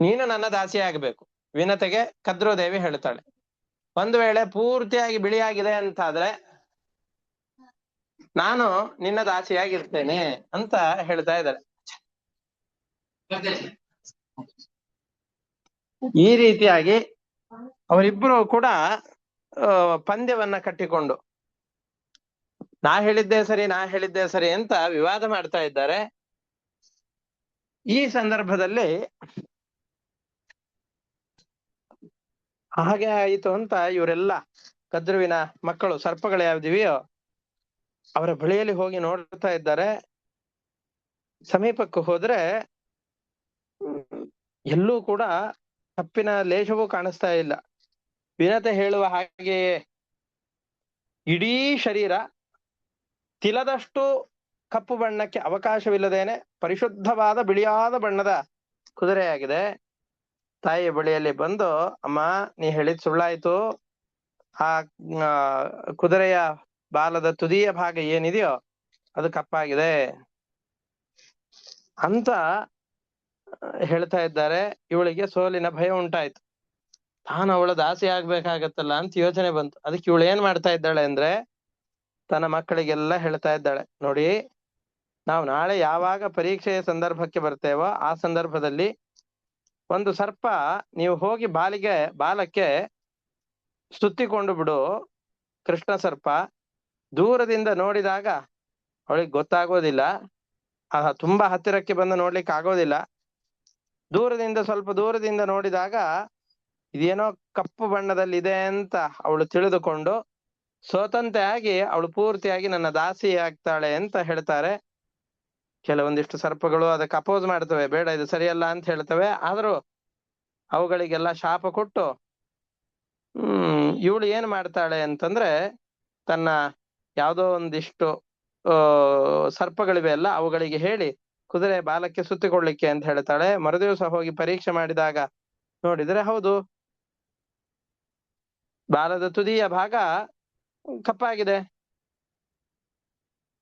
ನೀನು ನನ್ನ ದಾಸಿ ಆಗ್ಬೇಕು, ವಿನತೆಗೆ ಕದ್ರುದೇವಿ ಹೇಳ್ತಾಳೆ. ಒಂದು ವೇಳೆ ಪೂರ್ತಿಯಾಗಿ ಬಿಳಿಯಾಗಿದೆ ಅಂತಾದ್ರೆ ನಾನು ನಿನ್ನ ದಾಸಿಯಾಗಿರ್ತೇನೆ ಅಂತ ಹೇಳ್ತಾ ಇದ್ದಾರೆ. ಈ ರೀತಿಯಾಗಿ ಅವರಿಬ್ಬರು ಕೂಡ ಪಂದ್ಯವನ್ನ ಕಟ್ಟಿಕೊಂಡು ನಾ ಹೇಳಿದ್ದೆ ಸರಿ ಅಂತ ವಿವಾದ ಮಾಡ್ತಾ ಇದ್ದಾರೆ. ಈ ಸಂದರ್ಭದಲ್ಲಿ ಹಾಗೆ ಆಯಿತು ಅಂತ ಇವರೆಲ್ಲ ಕದ್ರುವಿನ ಮಕ್ಕಳು ಸರ್ಪಗಳು ಯಾವ್ದಿವೆಯೋ ಅವರ ಬಳಿಯಲ್ಲಿ ಹೋಗಿ ನೋಡ್ತಾ ಇದ್ದಾರೆ. ಸಮೀಪಕ್ಕೆ ಹೋದ್ರೆ ಎಲ್ಲೂ ಕೂಡ ಕಪ್ಪಿನ ಲೇಷವೂ ಕಾಣಿಸ್ತಾ ಇಲ್ಲ. ವಿನತೆ ಹೇಳುವ ಹಾಗೆಯೇ ಇಡೀ ಶರೀರ ತಿಲದಷ್ಟು ಕಪ್ಪು ಬಣ್ಣಕ್ಕೆ ಅವಕಾಶವಿಲ್ಲದೇನೆ ಪರಿಶುದ್ಧವಾದ ಬಿಳಿಯಾದ ಬಣ್ಣದ ಕುದುರೆಯಾಗಿದೆ. ತಾಯಿಯ ಬಳಿಯಲ್ಲಿ ಬಂದು, ಅಮ್ಮ, ನೀ ಹೇಳಿದ್ ಸುಳ್ಳಾಯ್ತು, ಆ ಕುದುರೆಯ ಬಾಲದ ತುದಿಯ ಭಾಗ ಏನಿದೆಯೋ ಅದು ಕಪ್ಪಾಗಿದೆ ಅಂತ ಹೇಳ್ತಾ ಇದ್ದಾರೆ. ಇವಳಿಗೆ ಸೋಲಿನ ಭಯ ಉಂಟಾಯ್ತು. ತಾನು ಅವಳ ದಾಸಿ ಆಗ್ಬೇಕಾಗತ್ತಲ್ಲ ಅಂತ ಯೋಚನೆ ಬಂತು. ಅದಕ್ಕೆ ಇವಳು ಏನ್ ಮಾಡ್ತಾ ಇದ್ದಾಳೆ ಅಂದ್ರೆ ತನ್ನ ಮಕ್ಕಳಿಗೆಲ್ಲ ಹೇಳ್ತಾ ಇದ್ದಾಳೆ, ನೋಡಿ, ನಾವು ನಾಳೆ ಯಾವಾಗ ಪರೀಕ್ಷೆಯ ಸಂದರ್ಭಕ್ಕೆ ಬರ್ತೇವೋ ಆ ಸಂದರ್ಭದಲ್ಲಿ ಒಂದು ಸರ್ಪ ನೀವು ಹೋಗಿ ಬಾಲಕ್ಕೆ ಸುತ್ತಿಕೊಂಡು ಬಿಡು. ಕೃಷ್ಣ ಸರ್ಪ ದೂರದಿಂದ ನೋಡಿದಾಗ ಅವಳಿಗೆ ಗೊತ್ತಾಗೋದಿಲ್ಲ, ತುಂಬಾ ಹತ್ತಿರಕ್ಕೆ ಬಂದು ನೋಡ್ಲಿಕ್ಕೆ ಆಗೋದಿಲ್ಲ. ಸ್ವಲ್ಪ ದೂರದಿಂದ ನೋಡಿದಾಗ ಇದೇನೋ ಕಪ್ಪು ಬಣ್ಣದಲ್ಲಿ ಇದೆ ಅಂತ ಅವಳು ತಿಳಿದುಕೊಂಡು ಸೋತಂತೆ ಆಗಿ ಅವಳು ಪೂರ್ತಿಯಾಗಿ ನನ್ನ ದಾಸಿ ಆಗ್ತಾಳೆ ಅಂತ ಹೇಳ್ತಾರೆ. ಕೆಲವೊಂದಿಷ್ಟು ಸರ್ಪಗಳು ಅದಕ್ಕೆ ಅಪೋಸ್ ಮಾಡ್ತವೆ, ಬೇಡ ಇದು ಸರಿಯಲ್ಲ ಅಂತ ಹೇಳ್ತವೆ. ಆದ್ರೂ ಅವುಗಳಿಗೆಲ್ಲ ಶಾಪ ಕೊಟ್ಟು ಇವಳು ಏನ್ ಮಾಡ್ತಾಳೆ ಅಂತಂದ್ರೆ ತನ್ನ ಯಾವುದೋ ಒಂದಿಷ್ಟು ಸರ್ಪಗಳಿವೆ ಅಲ್ಲ ಅವುಗಳಿಗೆ ಹೇಳಿ ಕುದುರೆ ಬಾಲಕ್ಕೆ ಸುತ್ತಿಕೊಳ್ಳಿಕ್ಕೆ ಅಂತ ಹೇಳ್ತಾಳೆ. ಮರುದಿವಸ ಹೋಗಿ ಪರೀಕ್ಷೆ ಮಾಡಿದಾಗ ನೋಡಿದ್ರೆ ಹೌದು, ಬಾಲದ ತುದಿಯ ಭಾಗ ಕಪ್ಪಾಗಿದೆ.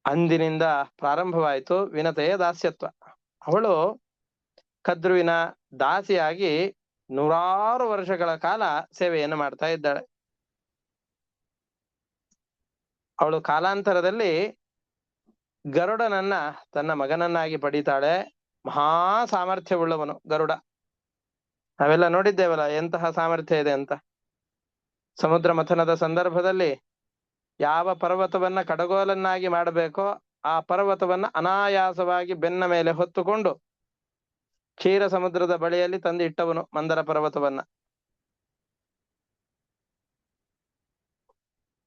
ಅಂದಿನಿಂದ ಪ್ರಾರಂಭವಾಯಿತು ವಿನತೆಯ ದಾಸ್ಯತ್ವ. ಅವಳು ಕದ್ರುವಿನ ದಾಸಿಯಾಗಿ 100 ವರ್ಷಗಳ ಕಾಲ ಸೇವೆಯನ್ನು ಮಾಡ್ತಾ ಇದ್ದಾಳೆ. ಅವಳು ಕಾಲಾಂತರದಲ್ಲಿ ಗರುಡನನ್ನ ತನ್ನ ಮಗನನ್ನಾಗಿ ಪಡೀತಾಳೆ. ಮಹಾ ಸಾಮರ್ಥ್ಯವುಳ್ಳವನು ಗರುಡ. ನಾವೆಲ್ಲ ನೋಡಿದ್ದೇವಲ್ಲ ಎಂತಹ ಸಾಮರ್ಥ್ಯ ಇದೆ ಅಂತ. ಸಮುದ್ರ ಮಥನದ ಸಂದರ್ಭದಲ್ಲಿ ಯಾವ ಪರ್ವತವನ್ನ ಕಡಗೋಲನ್ನಾಗಿ ಮಾಡಬೇಕೋ ಆ ಪರ್ವತವನ್ನ ಅನಾಯಾಸವಾಗಿ ಬೆನ್ನ ಮೇಲೆ ಹೊತ್ತುಕೊಂಡು ಕ್ಷೀರ ಸಮುದ್ರದ ಬಳಿಯಲ್ಲಿ ತಂದು ಇಟ್ಟವನು ಮಂದರ ಪರ್ವತವನ್ನ.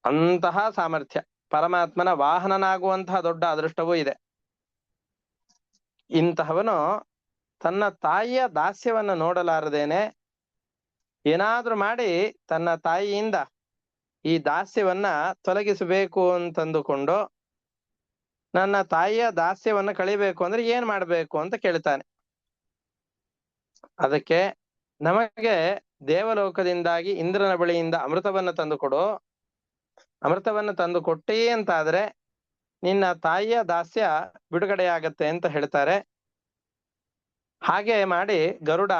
ಅಂತಹ ಸಾಮರ್ಥ್ಯ, ಪರಮಾತ್ಮನ ವಾಹನನಾಗುವಂತಹ ದೊಡ್ಡ ಅದೃಷ್ಟವೂ ಇದೆ. ಇಂತಹವನು ತನ್ನ ತಾಯಿಯ ದಾಸ್ಯವನ್ನ ನೋಡಲಾರದೇನೆ ಏನಾದ್ರೂ ಮಾಡಿ ತನ್ನ ತಾಯಿಯಿಂದ ಈ ದಾಸ್ಯವನ್ನ ತೊಲಗಿಸಬೇಕು ಅಂತಂದುಕೊಂಡು ನನ್ನ ತಾಯಿಯ ದಾಸ್ಯವನ್ನ ಕಳಿಬೇಕು ಅಂದ್ರೆ ಏನ್ ಮಾಡ್ಬೇಕು ಅಂತ ಕೇಳ್ತಾನೆ. ಅದಕ್ಕೆ ನಮಗೆ ದೇವಲೋಕದಿಂದಾಗಿ ಇಂದ್ರನ ಬಳಿಯಿಂದ ಅಮೃತವನ್ನ ತಂದುಕೊಡು, ಅಮೃತವನ್ನ ತಂದು ಕೊಟ್ಟೇ ಅಂತಾದ್ರೆ ನಿನ್ನ ತಾಯಿಯ ದಾಸ್ಯ ಬಿಡುಗಡೆಯಾಗತ್ತೆ ಅಂತ ಹೇಳ್ತಾರೆ. ಹಾಗೆ ಮಾಡಿ ಗರುಡ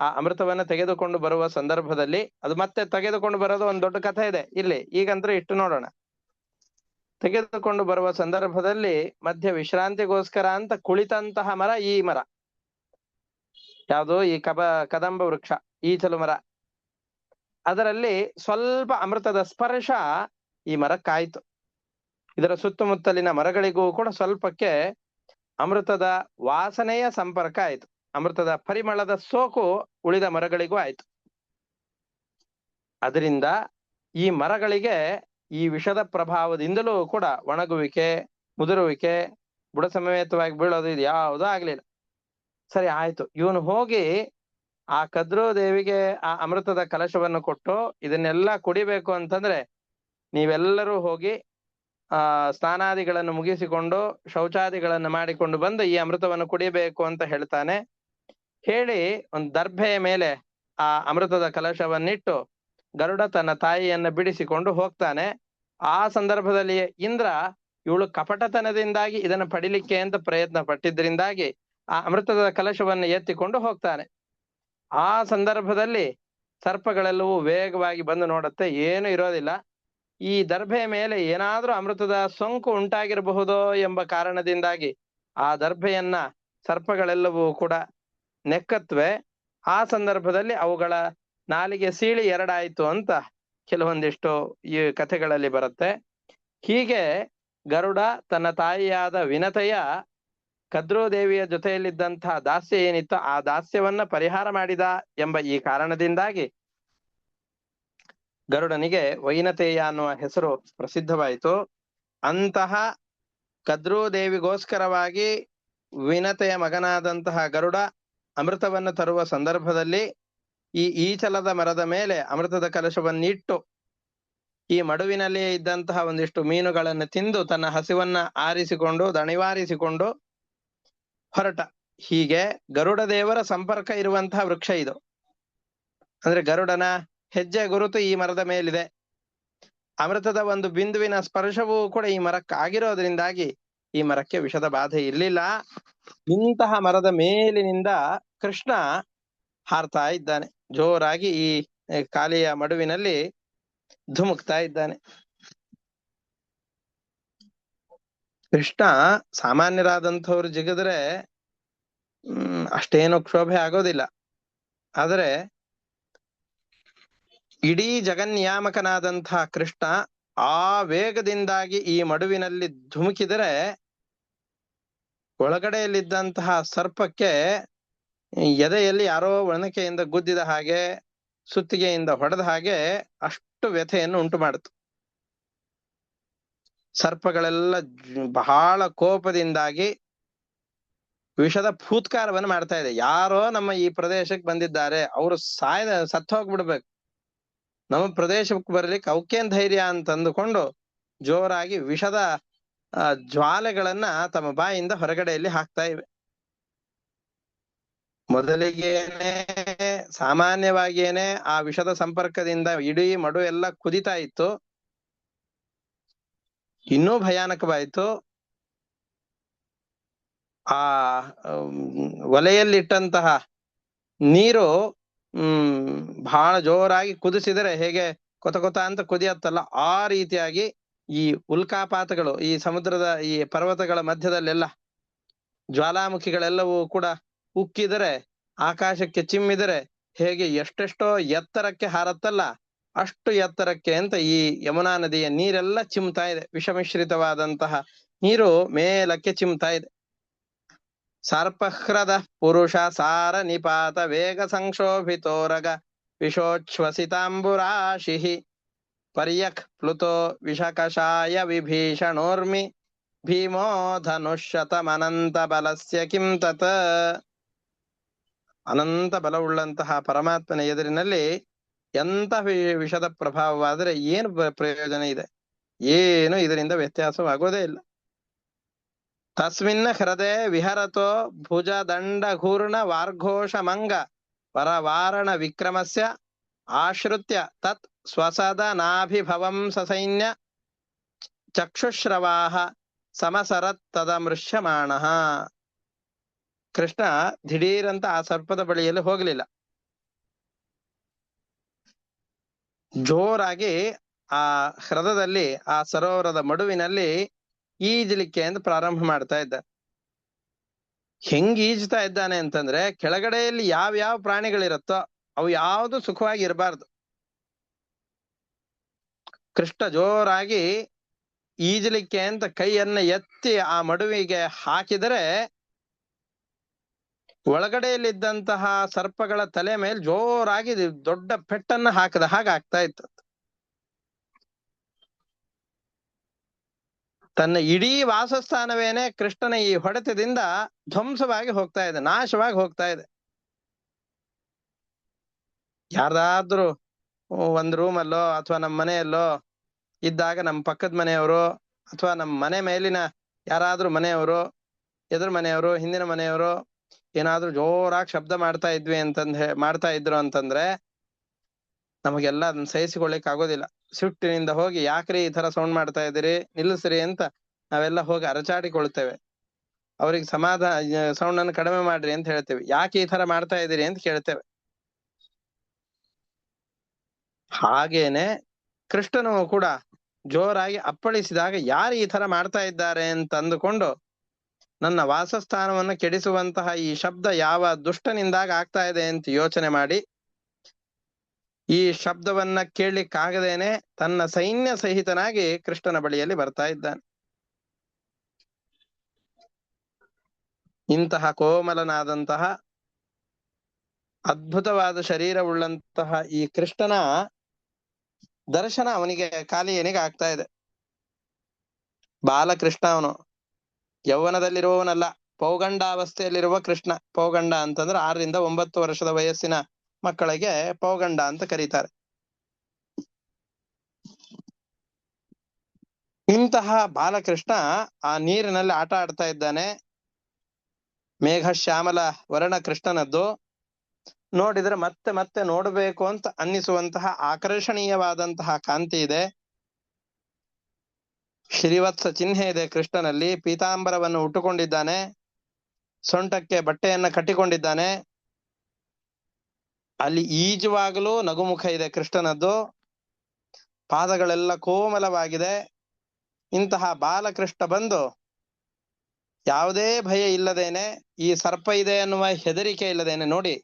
ಆ ಅಮೃತವನ್ನ ತೆಗೆದುಕೊಂಡು ಬರುವ ಸಂದರ್ಭದಲ್ಲಿ, ಅದು ಮತ್ತೆ ತೆಗೆದುಕೊಂಡು ಬರೋದು ಒಂದು ದೊಡ್ಡ ಕಥೆ ಇದೆ ಇಲ್ಲಿ, ಈಗಂದ್ರೆ ಇಷ್ಟು ನೋಡೋಣ. ತೆಗೆದುಕೊಂಡು ಬರುವ ಸಂದರ್ಭದಲ್ಲಿ ಮಧ್ಯ ವಿಶ್ರಾಂತಿಗೋಸ್ಕರ ಅಂತ ಕುಳಿತಂತಹ ಮರ ಈ ಮರ ಯಾವುದು, ಈ ಕದಂಬ ವೃಕ್ಷ, ಈಚಲು ಮರ. ಅದರಲ್ಲಿ ಸ್ವಲ್ಪ ಅಮೃತದ ಸ್ಪರ್ಶ ಈ ಮರಕ್ಕಾಯ್ತು. ಇದರ ಸುತ್ತಮುತ್ತಲಿನ ಮರಗಳಿಗೂ ಕೂಡ ಸ್ವಲ್ಪಕ್ಕೆ ಅಮೃತದ ವಾಸನೆಯ ಸಂಪರ್ಕ ಆಯ್ತು, ಅಮೃತದ ಪರಿಮಳದ ಸೋಕು ಉಳಿದ ಮರಗಳಿಗೂ ಆಯ್ತು. ಅದರಿಂದ ಈ ಮರಗಳಿಗೆ ಈ ವಿಷದ ಪ್ರಭಾವದಿಂದಲೂ ಕೂಡ ಒಣಗುವಿಕೆ, ಮುದುರುವಿಕೆ, ಬುಡ ಸಮೇತವಾಗಿ ಬೀಳೋದು ಇದು ಯಾವುದೂ ಆಗ್ಲಿಲ್ಲ. ಸರಿ ಆಯ್ತು, ಇವನು ಹೋಗಿ ಆ ಕದ್ರು ದೇವಿಗೆ ಆ ಅಮೃತದ ಕಲಶವನ್ನು ಕೊಟ್ಟು ಇದನ್ನೆಲ್ಲ ಕುಡಿಬೇಕು ಅಂತಂದ್ರೆ ನೀವೆಲ್ಲರೂ ಹೋಗಿ ಸ್ನಾನಾದಿಗಳನ್ನು ಮುಗಿಸಿಕೊಂಡು ಶೌಚಾದಿಗಳನ್ನು ಮಾಡಿಕೊಂಡು ಬಂದು ಈ ಅಮೃತವನ್ನು ಕುಡಿಬೇಕು ಅಂತ ಹೇಳ್ತಾನೆ. ಹೇಳಿ ಒಂದು ದರ್ಭೆಯ ಮೇಲೆ ಆ ಅಮೃತದ ಕಲಶವನ್ನಿಟ್ಟು ಗರುಡ ತನ್ನ ತಾಯಿಯನ್ನ ಬಿಡಿಸಿಕೊಂಡು ಹೋಗ್ತಾನೆ. ಆ ಸಂದರ್ಭದಲ್ಲಿ ಇಂದ್ರ ಇವಳು ಕಪಟತನದಿಂದಾಗಿ ಇದನ್ನು ಪಡಿಲಿಕ್ಕೆ ಅಂತ ಪ್ರಯತ್ನ ಪಟ್ಟಿದ್ರಿಂದಾಗಿ ಆ ಅಮೃತದ ಕಲಶವನ್ನು ಎತ್ತಿಕೊಂಡು ಹೋಗ್ತಾನೆ. ಆ ಸಂದರ್ಭದಲ್ಲಿ ಸರ್ಪಗಳೆಲ್ಲವೂ ವೇಗವಾಗಿ ಬಂದು ನೋಡುತ್ತೆ, ಏನು ಇರೋದಿಲ್ಲ. ಈ ದರ್ಭೆಯ ಮೇಲೆ ಏನಾದ್ರೂ ಅಮೃತದ ಸೋಂಕು ಉಂಟಾಗಿರಬಹುದೋ ಎಂಬ ಕಾರಣದಿಂದಾಗಿ ಆ ದರ್ಭೆಯನ್ನ ಸರ್ಪಗಳೆಲ್ಲವೂ ಕೂಡ ನೆಕ್ಕತ್ವೆ. ಆ ಸಂದರ್ಭದಲ್ಲಿ ಅವುಗಳ ನಾಲಿಗೆ ಸೀಳಿ ಎರಡಾಯ್ತು ಅಂತ ಕೆಲವೊಂದಿಷ್ಟು ಈ ಕಥೆಗಳಲ್ಲಿ ಬರುತ್ತೆ. ಹೀಗೆ ಗರುಡ ತನ್ನ ತಾಯಿಯಾದ ವಿನತೆಯ ಕದ್ರೋದೇವಿಯ ಜೊತೆಯಲ್ಲಿದ್ದಂತಹ ದಾಸ್ಯ ಏನಿತ್ತು ಆ ದಾಸ್ಯವನ್ನ ಪರಿಹಾರ ಮಾಡಿದ ಎಂಬ ಈ ಕಾರಣದಿಂದಾಗಿ ಗರುಡನಿಗೆ ವೈನತೆಯ ಅನ್ನುವ ಹೆಸರು ಪ್ರಸಿದ್ಧವಾಯಿತು. ಅಂತಹ ಕದ್ರೋದೇವಿಗೋಸ್ಕರವಾಗಿ ವಿನತೆಯ ಮಗನಾದಂತಹ ಗರುಡ ಅಮೃತವನ್ನು ತರುವ ಸಂದರ್ಭದಲ್ಲಿ ಈ ಈಚಲದ ಮರದ ಮೇಲೆ ಅಮೃತದ ಕಲಶವನ್ನಿಟ್ಟು ಈ ಮಡುವಿನಲ್ಲಿ ಇದ್ದಂತಹ ಒಂದಿಷ್ಟು ಮೀನುಗಳನ್ನು ತಿಂದು ತನ್ನ ಹಸಿವನ್ನ ಆರಿಸಿಕೊಂಡು ದಣಿವಾರಿಸಿಕೊಂಡು ಹೊರಟ. ಹೀಗೆ ಗರುಡ ದೇವರ ಸಂಪರ್ಕ ಇರುವಂತಹ ವೃಕ್ಷ ಇದು. ಅಂದ್ರೆ ಗರುಡನ ಹೆಜ್ಜೆ ಗುರುತು ಈ ಮರದ ಮೇಲಿದೆ. ಅಮೃತದ ಒಂದು ಬಿಂದುವಿನ ಸ್ಪರ್ಶವೂ ಕೂಡ ಈ ಮರಕ್ಕೆ ಆಗಿರೋದ್ರಿಂದಾಗಿ ಈ ಮರಕ್ಕೆ ವಿಷದ ಬಾಧೆ ಇರ್ಲಿಲ್ಲ. ಇಂತಹ ಮರದ ಮೇಲಿನಿಂದ ಕೃಷ್ಣ ಹಾರ್ತಾ ಇದ್ದಾನೆ, ಜೋರಾಗಿ ಈ ಕಾಲಿಯ ಮಡುವಿನಲ್ಲಿ ಧುಮುಕ್ತಾ ಇದ್ದಾನೆ. ಕೃಷ್ಣ ಸಾಮಾನ್ಯರಾದಂಥವ್ರು ಜಿಗಿದ್ರೆ ಅಷ್ಟೇನು ಕ್ಷೋಭೆ ಆಗೋದಿಲ್ಲ. ಆದರೆ ಇಡೀ ಜಗನ್ನಿಯಾಮಕನಾದಂತಹ ಕೃಷ್ಣ ಆ ವೇಗದಿಂದಾಗಿ ಈ ಮಡುವಿನಲ್ಲಿ ಧುಮುಕಿದರೆ ಒಳಗಡೆಯಲ್ಲಿದ್ದಂತಹ ಸರ್ಪಕ್ಕೆ ಎದೆಯಲ್ಲಿ ಯಾರೋ ಒಣಕೆಯಿಂದ ಗುದ್ದಿದ ಹಾಗೆ, ಸುತ್ತಿಗೆಯಿಂದ ಹೊಡೆದ ಹಾಗೆ ಅಷ್ಟು ವ್ಯಥೆಯನ್ನು ಉಂಟು ಮಾಡಿತು. ಸರ್ಪಗಳೆಲ್ಲ ಬಹಳ ಕೋಪದಿಂದಾಗಿ ವಿಷದ ಫೂತ್ಕಾರವನ್ನು ಮಾಡ್ತಾ ಇದೆ. ಯಾರೋ ನಮ್ಮ ಈ ಪ್ರದೇಶಕ್ಕೆ ಬಂದಿದ್ದಾರೆ, ಅವರು ಸತ್ತು ಹೋಗ್ಬಿಡ್ಬೇಕು, ನಮ್ಮ ಪ್ರದೇಶಕ್ಕೆ ಬರ್ಲಿಕ್ಕೆ ಅವಕ್ಕೇನ್ ಧೈರ್ಯ ಅಂತ ಅಂದುಕೊಂಡು ಜೋರಾಗಿ ವಿಷದ ಜ್ವಾಲೆಗಳನ್ನ ತಮ್ಮ ಬಾಯಿಂದ ಹೊರಗಡೆಯಲ್ಲಿ ಹಾಕ್ತಾ ಇವೆ. ಮೊದಲಿಗೇನೆ ಸಾಮಾನ್ಯವಾಗಿಯೇನೆ ಆ ವಿಷದ ಸಂಪರ್ಕದಿಂದ ಇಡೀ ಮಡು ಎಲ್ಲ ಕುದಿತಾ ಇತ್ತು. ಇನ್ನೂ ಭಯಾನಕವಾಯಿತು. ಆ ಒಲೆಯಲ್ಲಿಟ್ಟಂತಹ ನೀರು ಬಹಳ ಜೋರಾಗಿ ಕುದಿಸಿದರೆ ಹೇಗೆ ಕೊತ ಕೊತ ಅಂತ ಕುದಿಯತ್ತಲ್ಲ, ಆ ರೀತಿಯಾಗಿ ಈ ಉಲ್ಕಾಪಾತಗಳು, ಈ ಸಮುದ್ರದ ಈ ಪರ್ವತಗಳ ಮಧ್ಯದಲ್ಲೆಲ್ಲ ಜ್ವಾಲಾಮುಖಿಗಳೆಲ್ಲವೂ ಕೂಡ ಉಕ್ಕಿದರೆ, ಆಕಾಶಕ್ಕೆ ಚಿಮ್ಮಿದರೆ ಹೇಗೆ ಎಷ್ಟೆಷ್ಟೋ ಎತ್ತರಕ್ಕೆ ಹಾರತ್ತಲ್ಲ, ಅಷ್ಟು ಎತ್ತರಕ್ಕೆ ಅಂತ ಈ ಯಮುನಾ ನದಿಯ ನೀರೆಲ್ಲ ಚಿಮ್ತಾ ಇದೆ. ವಿಷಮಿಶ್ರಿತವಾದಂತಹ ನೀರು ಮೇಲಕ್ಕೆ ಚಿಮ್ತಾ ಇದೆ. ಸರ್ಪಹ್ರದ ಪುರುಷ ಸಾರ ನಿಪಾತ ವೇಗ ಸಂಕ್ಷೋಭಿತೋರಗ ವಿಶೋಚ್ಛ್ವಸಿತಾಂಬುರಾಶಿಹಿ ಪರ್ಯಕ್ ಪ್ಲುತೋ ವಿಷಕಷಾಯ ವಿಭೀಷಣೋರ್ಮಿ ಭೀಮೋ ಧನುಷ್ಯತಮನಂತ ಬಲಸ್ಯ ಕಿಂ ತತ್. ಅನಂತ ಬಲವುಳ್ಳಂತಹ ಪರಮಾತ್ಮನ ಎದುರಿನಲ್ಲಿ ಎಂತ ವಿಷದ ಪ್ರಭಾವವಾದರೆ ಏನು ಪ್ರಯೋಜನ ಇದೆ? ಏನು ಇದರಿಂದ ವ್ಯತ್ಯಾಸವಾಗೋದೇ ಇಲ್ಲ. ತಸ್ಮಿನ್ನ ಹೃದಯ ವಿಹರತೋ ಭುಜ ದಂಡ ಘೂರ್ಣ ವಾರ್ಘೋಷ ಮಂಗ ಪರವಾರಣ ವಿಕ್ರಮಸ್ಯ ಆಶ್ರುತ್ಯ ತತ್ ಸ್ವಸದ ನಾಭಿಭವಂ ಸಸೈನ್ಯ ಚಕ್ಷುಶ್ರವಾಹ ಸಮಸರತ್ ತದಮೃಶ್ಯಮಾಣಃ. ಕೃಷ್ಣ ದಿಢೀರಂತ ಆ ಸರ್ಪದ ಬಳಿಯಲ್ಲಿ ಹೋಗ್ಲಿಲ್ಲ. ಜೋರಾಗಿ ಆ ಹೃದಯದಲ್ಲಿ ಆ ಸರೋವರದ ಮಡುವಿನಲ್ಲಿ ಈಜಲಿಕ್ಕೆ ಅಂತ ಪ್ರಾರಂಭ ಮಾಡ್ತಾ ಇದ್ದ. ಹೆಂಗ್ ಈಜ್ತಾ ಇದ್ದಾನೆ ಅಂತಂದ್ರೆ, ಕೆಳಗಡೆಯಲ್ಲಿ ಯಾವ ಪ್ರಾಣಿಗಳಿರುತ್ತೋ ಅವು ಯಾವುದು ಸುಖವಾಗಿ ಇರಬಾರ್ದು. ಕೃಷ್ಣ ಜೋರಾಗಿ ಈಜಲಿಕ್ಕೆ ಅಂತ ಕೈಯನ್ನ ಎತ್ತಿ ಆ ಮಡುವಿಗೆ ಹಾಕಿದರೆ ಒಳಗಡೆಯಲ್ಲಿದ್ದಂತಹ ಸರ್ಪಗಳ ತಲೆ ಮೇಲೆ ಜೋರಾಗಿ ದೊಡ್ಡ ಪೆಟ್ಟನ್ನ ಹಾಕದ ಹಾಗೆ ಆಗ್ತಾ ಇತ್ತು. ತನ್ನ ಇಡೀ ವಾಸಸ್ಥಾನವೇನೆ ಕೃಷ್ಣನ ಈ ಹೊಡೆತದಿಂದ ಧ್ವಂಸವಾಗಿ ಹೋಗ್ತಾ ಇದೆ, ನಾಶವಾಗಿ ಹೋಗ್ತಾ ಇದೆ. ಯಾರ್ದಾದ್ರೂ ಒಂದ್ ರೂಮಲ್ಲೋ ಅಥವಾ ನಮ್ಮ ಮನೆಯಲ್ಲೋ ಇದ್ದಾಗ ನಮ್ಮ ಪಕ್ಕದ ಮನೆಯವರು ಅಥವಾ ನಮ್ಮ ಮನೆ ಮೇಲಿನ ಯಾರಾದ್ರೂ ಮನೆಯವರು, ಎದುರು ಮನೆಯವರು, ಹಿಂದಿನ ಮನೆಯವರು ಏನಾದ್ರೂ ಜೋರಾಗಿ ಶಬ್ದ ಮಾಡ್ತಾ ಇದ್ರು ಅಂತಂದ್ರೆ ನಮಗೆಲ್ಲ ಅದನ್ನ ಸಹಿಸಿಕೊಳ್ಳಿಕ್ ಆಗೋದಿಲ್ಲ. ಸಿಟ್ಟಿನಿಂದ ಹೋಗಿ ಯಾಕ್ರಿ ಈ ತರ ಸೌಂಡ್ ಮಾಡ್ತಾ ಇದ್ದೀರಿ, ನಿಲ್ಲಿಸ್ರಿ ಅಂತ ನಾವೆಲ್ಲ ಹೋಗಿ ಅರಚಾಡಿಕೊಳ್ತೇವೆ. ಅವ್ರಿಗೆ ಸೌಂಡ್ ಅನ್ನು ಕಡಿಮೆ ಮಾಡ್ರಿ ಅಂತ ಹೇಳ್ತೇವೆ. ಯಾಕೆ ಈ ತರ ಮಾಡ್ತಾ ಇದ್ದೀರಿ ಅಂತ ಕೇಳ್ತೇವೆ. ಹಾಗೇನೆ ಕೃಷ್ಣನು ಕೂಡ ಜೋರಾಗಿ ಅಪ್ಪಳಿಸಿದಾಗ ಯಾರು ಈ ತರ ಮಾಡ್ತಾ ಇದ್ದಾರೆ ಅಂತ ಅಂದುಕೊಂಡು ನನ್ನ ವಾಸಸ್ಥಾನವನ್ನು ಕೆಡಿಸುವಂತಹ ಈ ಶಬ್ದ ಯಾವ ದುಷ್ಟನಿಂದಾಗ ಆಗ್ತಾ ಇದೆ ಅಂತ ಯೋಚನೆ ಮಾಡಿ ಈ ಶಬ್ದವನ್ನ ಕೇಳಲಿಕ್ಕಾಗದೇನೆ ತನ್ನ ಸೈನ್ಯ ಸಹಿತನಾಗಿ ಕೃಷ್ಣನ ಬಳಿಯಲ್ಲಿ ಬರ್ತಾ ಇದ್ದಾನೆ. ಇಂತಹ ಕೋಮಲನಾದಂತಹ ಅದ್ಭುತವಾದ ಶರೀರವುಳ್ಳಂತಹ ಈ ಕೃಷ್ಣನ ದರ್ಶನ ಅವನಿಗೆ ಕಾಲಿಯನಿಗೆ ಆಗ್ತಾ ಇದೆ. ಬಾಲಕೃಷ್ಣ ಅವನು, ಯೌವನದಲ್ಲಿರುವವನಲ್ಲ, ಪೌಗಂಡಾವಸ್ಥೆಯಲ್ಲಿರುವ ಕೃಷ್ಣ. ಪೌಗಂಡ ಅಂತಂದ್ರೆ 6 ರಿಂದ 9 ವರ್ಷದ ವಯಸ್ಸಿನ ಮಕ್ಕಳಿಗೆ ಪೌಗಂಡ ಅಂತ ಕರೀತಾರೆ. ಇಂತಹ ಬಾಲಕೃಷ್ಣ ಆ ನೀರಿನಲ್ಲಿ ಆಟ ಆಡ್ತಾ ಇದ್ದಾನೆ. ಮೇಘ ಶ್ಯಾಮಲ ವರ್ಣ ಕೃಷ್ಣನದ್ದು ನೋಡಿದ್ರೆ ಮತ್ತೆ ಮತ್ತೆ ನೋಡಬೇಕು ಅಂತ ಅನ್ನಿಸುವಂತಹ ಆಕರ್ಷಣೀಯವಾದಂತಹ ಕಾಂತಿ ಇದೆ. ಶ್ರೀವತ್ಸ ಚಿಹ್ನೆ ಇದೆ ಕೃಷ್ಣನಲ್ಲಿ. ಪೀತಾಂಬರವನ್ನು ಉಟ್ಟುಕೊಂಡಿದ್ದಾನೆ, ಸೊಂಟಕ್ಕೆ ಬಟ್ಟೆಯನ್ನ ಕಟ್ಟಿಕೊಂಡಿದ್ದಾನೆ. ಅಲ್ಲಿ ಈಜುವಾಗಲೂ ನಗುಮುಖ ಇದೆ ಕೃಷ್ಣನದ್ದು. ಪಾದಗಳೆಲ್ಲ ಕೋಮಲವಾಗಿದೆ. ಇಂತಹ ಬಾಲಕೃಷ್ಣ ಬಂದು ಯಾವುದೇ ಭಯ ಇಲ್ಲದೇನೆ, ಈ ಸರ್ಪ ಇದೆ ಅನ್ನುವ ಹೆದರಿಕೆ ಇಲ್ಲದೇನೆ, ನೋಡಿ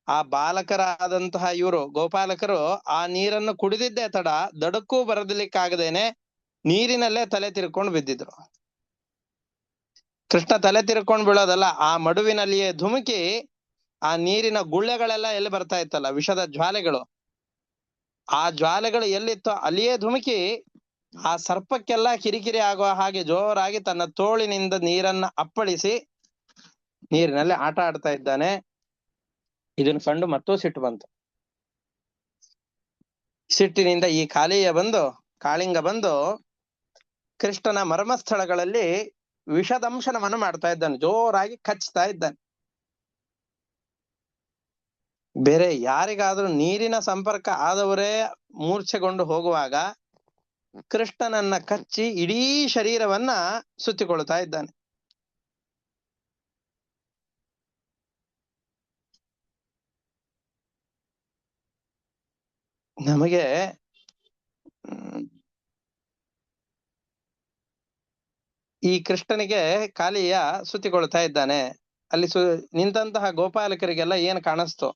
ಆ ಬಾಲಕರಾದಂತಹ ಇವರು ಗೋಪಾಲಕರು ಆ ನೀರನ್ನು ಕುಡಿದಿದ್ದೇ ತಡ ದಡಕ್ಕೂ ಬರದಲಿಕ್ಕಾಗದೇನೆ ನೀರಿನಲ್ಲೇ ತಲೆ ತಿರ್ಕೊಂಡು ಬಿದ್ದಿದ್ರು. ಕೃಷ್ಣ ತಲೆ ತಿರ್ಕೊಂಡು ಬೀಳೋದಲ್ಲ, ಆ ಮಡುವಿನಲ್ಲಿಯೇ ಧುಮುಕಿ ಆ ನೀರಿನ ಗುಳ್ಳೆಗಳೆಲ್ಲ ಎಲ್ಲಿ ಬರ್ತಾ ಇತ್ತಲ್ಲ, ವಿಷದ ಜ್ವಾಲೆಗಳು, ಆ ಜ್ವಾಲೆಗಳು ಎಲ್ಲಿತ್ತೋ ಅಲ್ಲಿಯೇ ಧುಮುಕಿ ಆ ಸರ್ಪಕ್ಕೆಲ್ಲ ಕಿರಿಕಿರಿ ಆಗುವ ಹಾಗೆ ಜೋರಾಗಿ ತನ್ನ ತೋಳಿನಿಂದ ನೀರನ್ನ ಅಪ್ಪಳಿಸಿ ನೀರಿನಲ್ಲಿ ಆಟ ಆಡ್ತಾ ಇದ್ದಾನೆ. ಇದನ್ನು ಕಂಡು ಮತ್ತೂ ಸಿಟ್ಟು ಬಂತು. ಸಿಟ್ಟಿನಿಂದ ಈ ಕಾಳಿಂಗ ಬಂದು ಕೃಷ್ಣನ ಮರ್ಮಸ್ಥಳಗಳಲ್ಲಿ ವಿಷದಂಶನವನ್ನು ಮಾಡ್ತಾ ಇದ್ದಾನೆ, ಜೋರಾಗಿ ಕಚ್ತಾ ಇದ್ದಾನೆ. ಬೇರೆ ಯಾರಿಗಾದ್ರೂ ನೀರಿನ ಸಂಪರ್ಕ ಆದವರೇ ಮೂರ್ಛೆಗೊಂಡು ಹೋಗುವಾಗ ಕೃಷ್ಣನನ್ನ ಕಚ್ಚಿ ಇಡೀ ಶರೀರವನ್ನ ಸುತ್ತಿಕೊಳ್ತಾ ಇದ್ದಾನೆ. ನಮಗೆ ಈ ಕೃಷ್ಣನಿಗೆ ಕಾಲಿಯ ಸುತ್ತಿಕೊಳ್ತಾ ಇದ್ದಾನೆ. ಅಲ್ಲಿ ನಿಂತಹ ಗೋಪಾಲಕರಿಗೆಲ್ಲ ಏನ್ ಕಾಣಿಸ್ತು?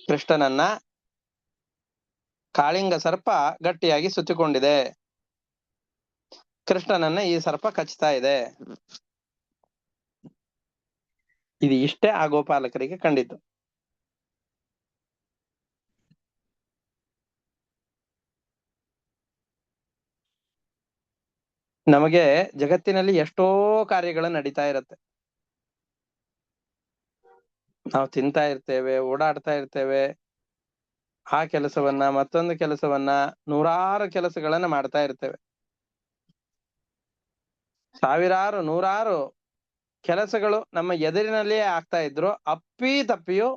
ಕೃಷ್ಣನನ್ನ ಕಾಳಿಂಗ ಸರ್ಪ ಗಟ್ಟಿಯಾಗಿ ಸುತ್ತಿಕೊಂಡಿದೆ, ಕೃಷ್ಣನನ್ನ ಈ ಸರ್ಪ ಕಚ್ತಾ ಇದೆ. ಇದು ಇಷ್ಟೇ ಆ ಗೋಪಾಲಕರಿಗೆ ಕಂಡಿತು. ನಮಗೆ ಜಗತ್ತಿನಲ್ಲಿ ಎಷ್ಟೋ ಕಾರ್ಯಗಳು ನಡೀತಾ ಇರತ್ತೆ. ನಾವು ತಿಂತಾ ಇರ್ತೇವೆ, ಓಡಾಡ್ತಾ ಇರ್ತೇವೆ, ಆ ಕೆಲಸವನ್ನ ಮತ್ತೊಂದು ಕೆಲಸವನ್ನ, ನೂರಾರು ಕೆಲಸಗಳನ್ನ ಮಾಡ್ತಾ ಇರ್ತೇವೆ. ಸಾವಿರಾರು ನೂರಾರು ಕೆಲಸಗಳು ನಮ್ಮ ಎದುರಿನಲ್ಲಿಯೇ ಆಗ್ತಾ ಇದ್ರು ಅಪ್ಪಿ ತಪ್ಪಿಯೂ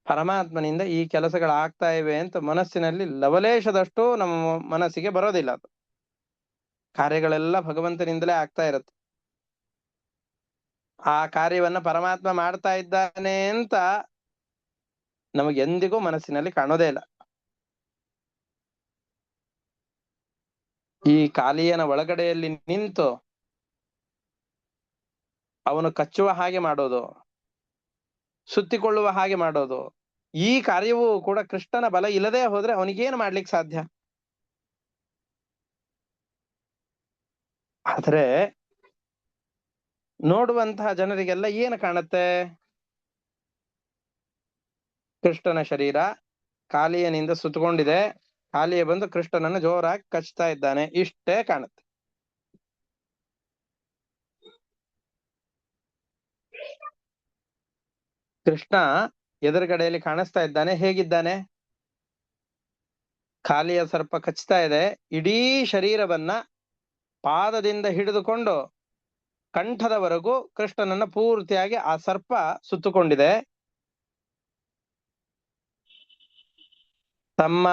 ಪರಮಾತ್ಮನಿಂದ ಈ ಕೆಲಸಗಳು ಆಗ್ತಾ ಇವೆ ಅಂತ ಮನಸ್ಸಿನಲ್ಲಿ ಲವಲೇಶದಷ್ಟು ನಮ್ಮ ಮನಸ್ಸಿಗೆ ಬರೋದಿಲ್ಲ. ಅದು ಕಾರ್ಯಗಳೆಲ್ಲ ಭಗವಂತನಿಂದಲೇ ಆಗ್ತಾ ಇರುತ್ತೆ. ಆ ಕಾರ್ಯವನ್ನ ಪರಮಾತ್ಮ ಮಾಡ್ತಾ ಇದ್ದಾನೆ ಅಂತ ನಮಗೆಂದಿಗೂ ಮನಸ್ಸಿನಲ್ಲಿ ಕಾಣೋದೇ ಇಲ್ಲ. ಈ ಕಾಲಿಯನ ಒಳಗಡೆಯಲ್ಲಿ ನಿಂತು ಅವನು ಕಚ್ಚುವ ಹಾಗೆ ಮಾಡೋದು, ಸುತ್ತಿಕೊಳ್ಳುವ ಹಾಗೆ ಮಾಡೋದು, ಈ ಕಾರ್ಯವೂ ಕೂಡ ಕೃಷ್ಣನ ಬಲ ಇಲ್ಲದೆ ಹೋದ್ರೆ ಅವನಿಗೇನು ಮಾಡ್ಲಿಕ್ಕೆ ಸಾಧ್ಯ? ಆದ್ರೆ ನೋಡುವಂತಹ ಜನರಿಗೆಲ್ಲ ಏನು ಕಾಣುತ್ತೆ? ಕೃಷ್ಣನ ಶರೀರ ಕಾಲಿಯನಿಂದ ಸುತ್ತಕೊಂಡಿದೆ, ಕಾಲಿಯ ಬಂದು ಕೃಷ್ಣನನ್ನು ಜೋರಾಗಿ ಕಚ್ತಾ ಇದ್ದಾನೆ, ಇಷ್ಟೇ ಕಾಣುತ್ತೆ. ಕೃಷ್ಣ ಎದುರುಗಡೆಯಲ್ಲಿ ಕಾಣಿಸ್ತಾ ಇದ್ದಾನೆ. ಹೇಗಿದ್ದಾನೆ? ಕಾಲಿಯ ಸರ್ಪ ಕಚ್ತಾ ಇದೆ. ಇಡೀ ಶರೀರವನ್ನ ಪಾದದಿಂದ ಹಿಡಿದುಕೊಂಡು ಕಂಠದವರೆಗೂ ಕೃಷ್ಣನನ್ನ ಪೂರ್ತಿಯಾಗಿ ಆ ಸರ್ಪ ಸುತ್ತುಕೊಂಡಿದೆ. ತಮ್ಮ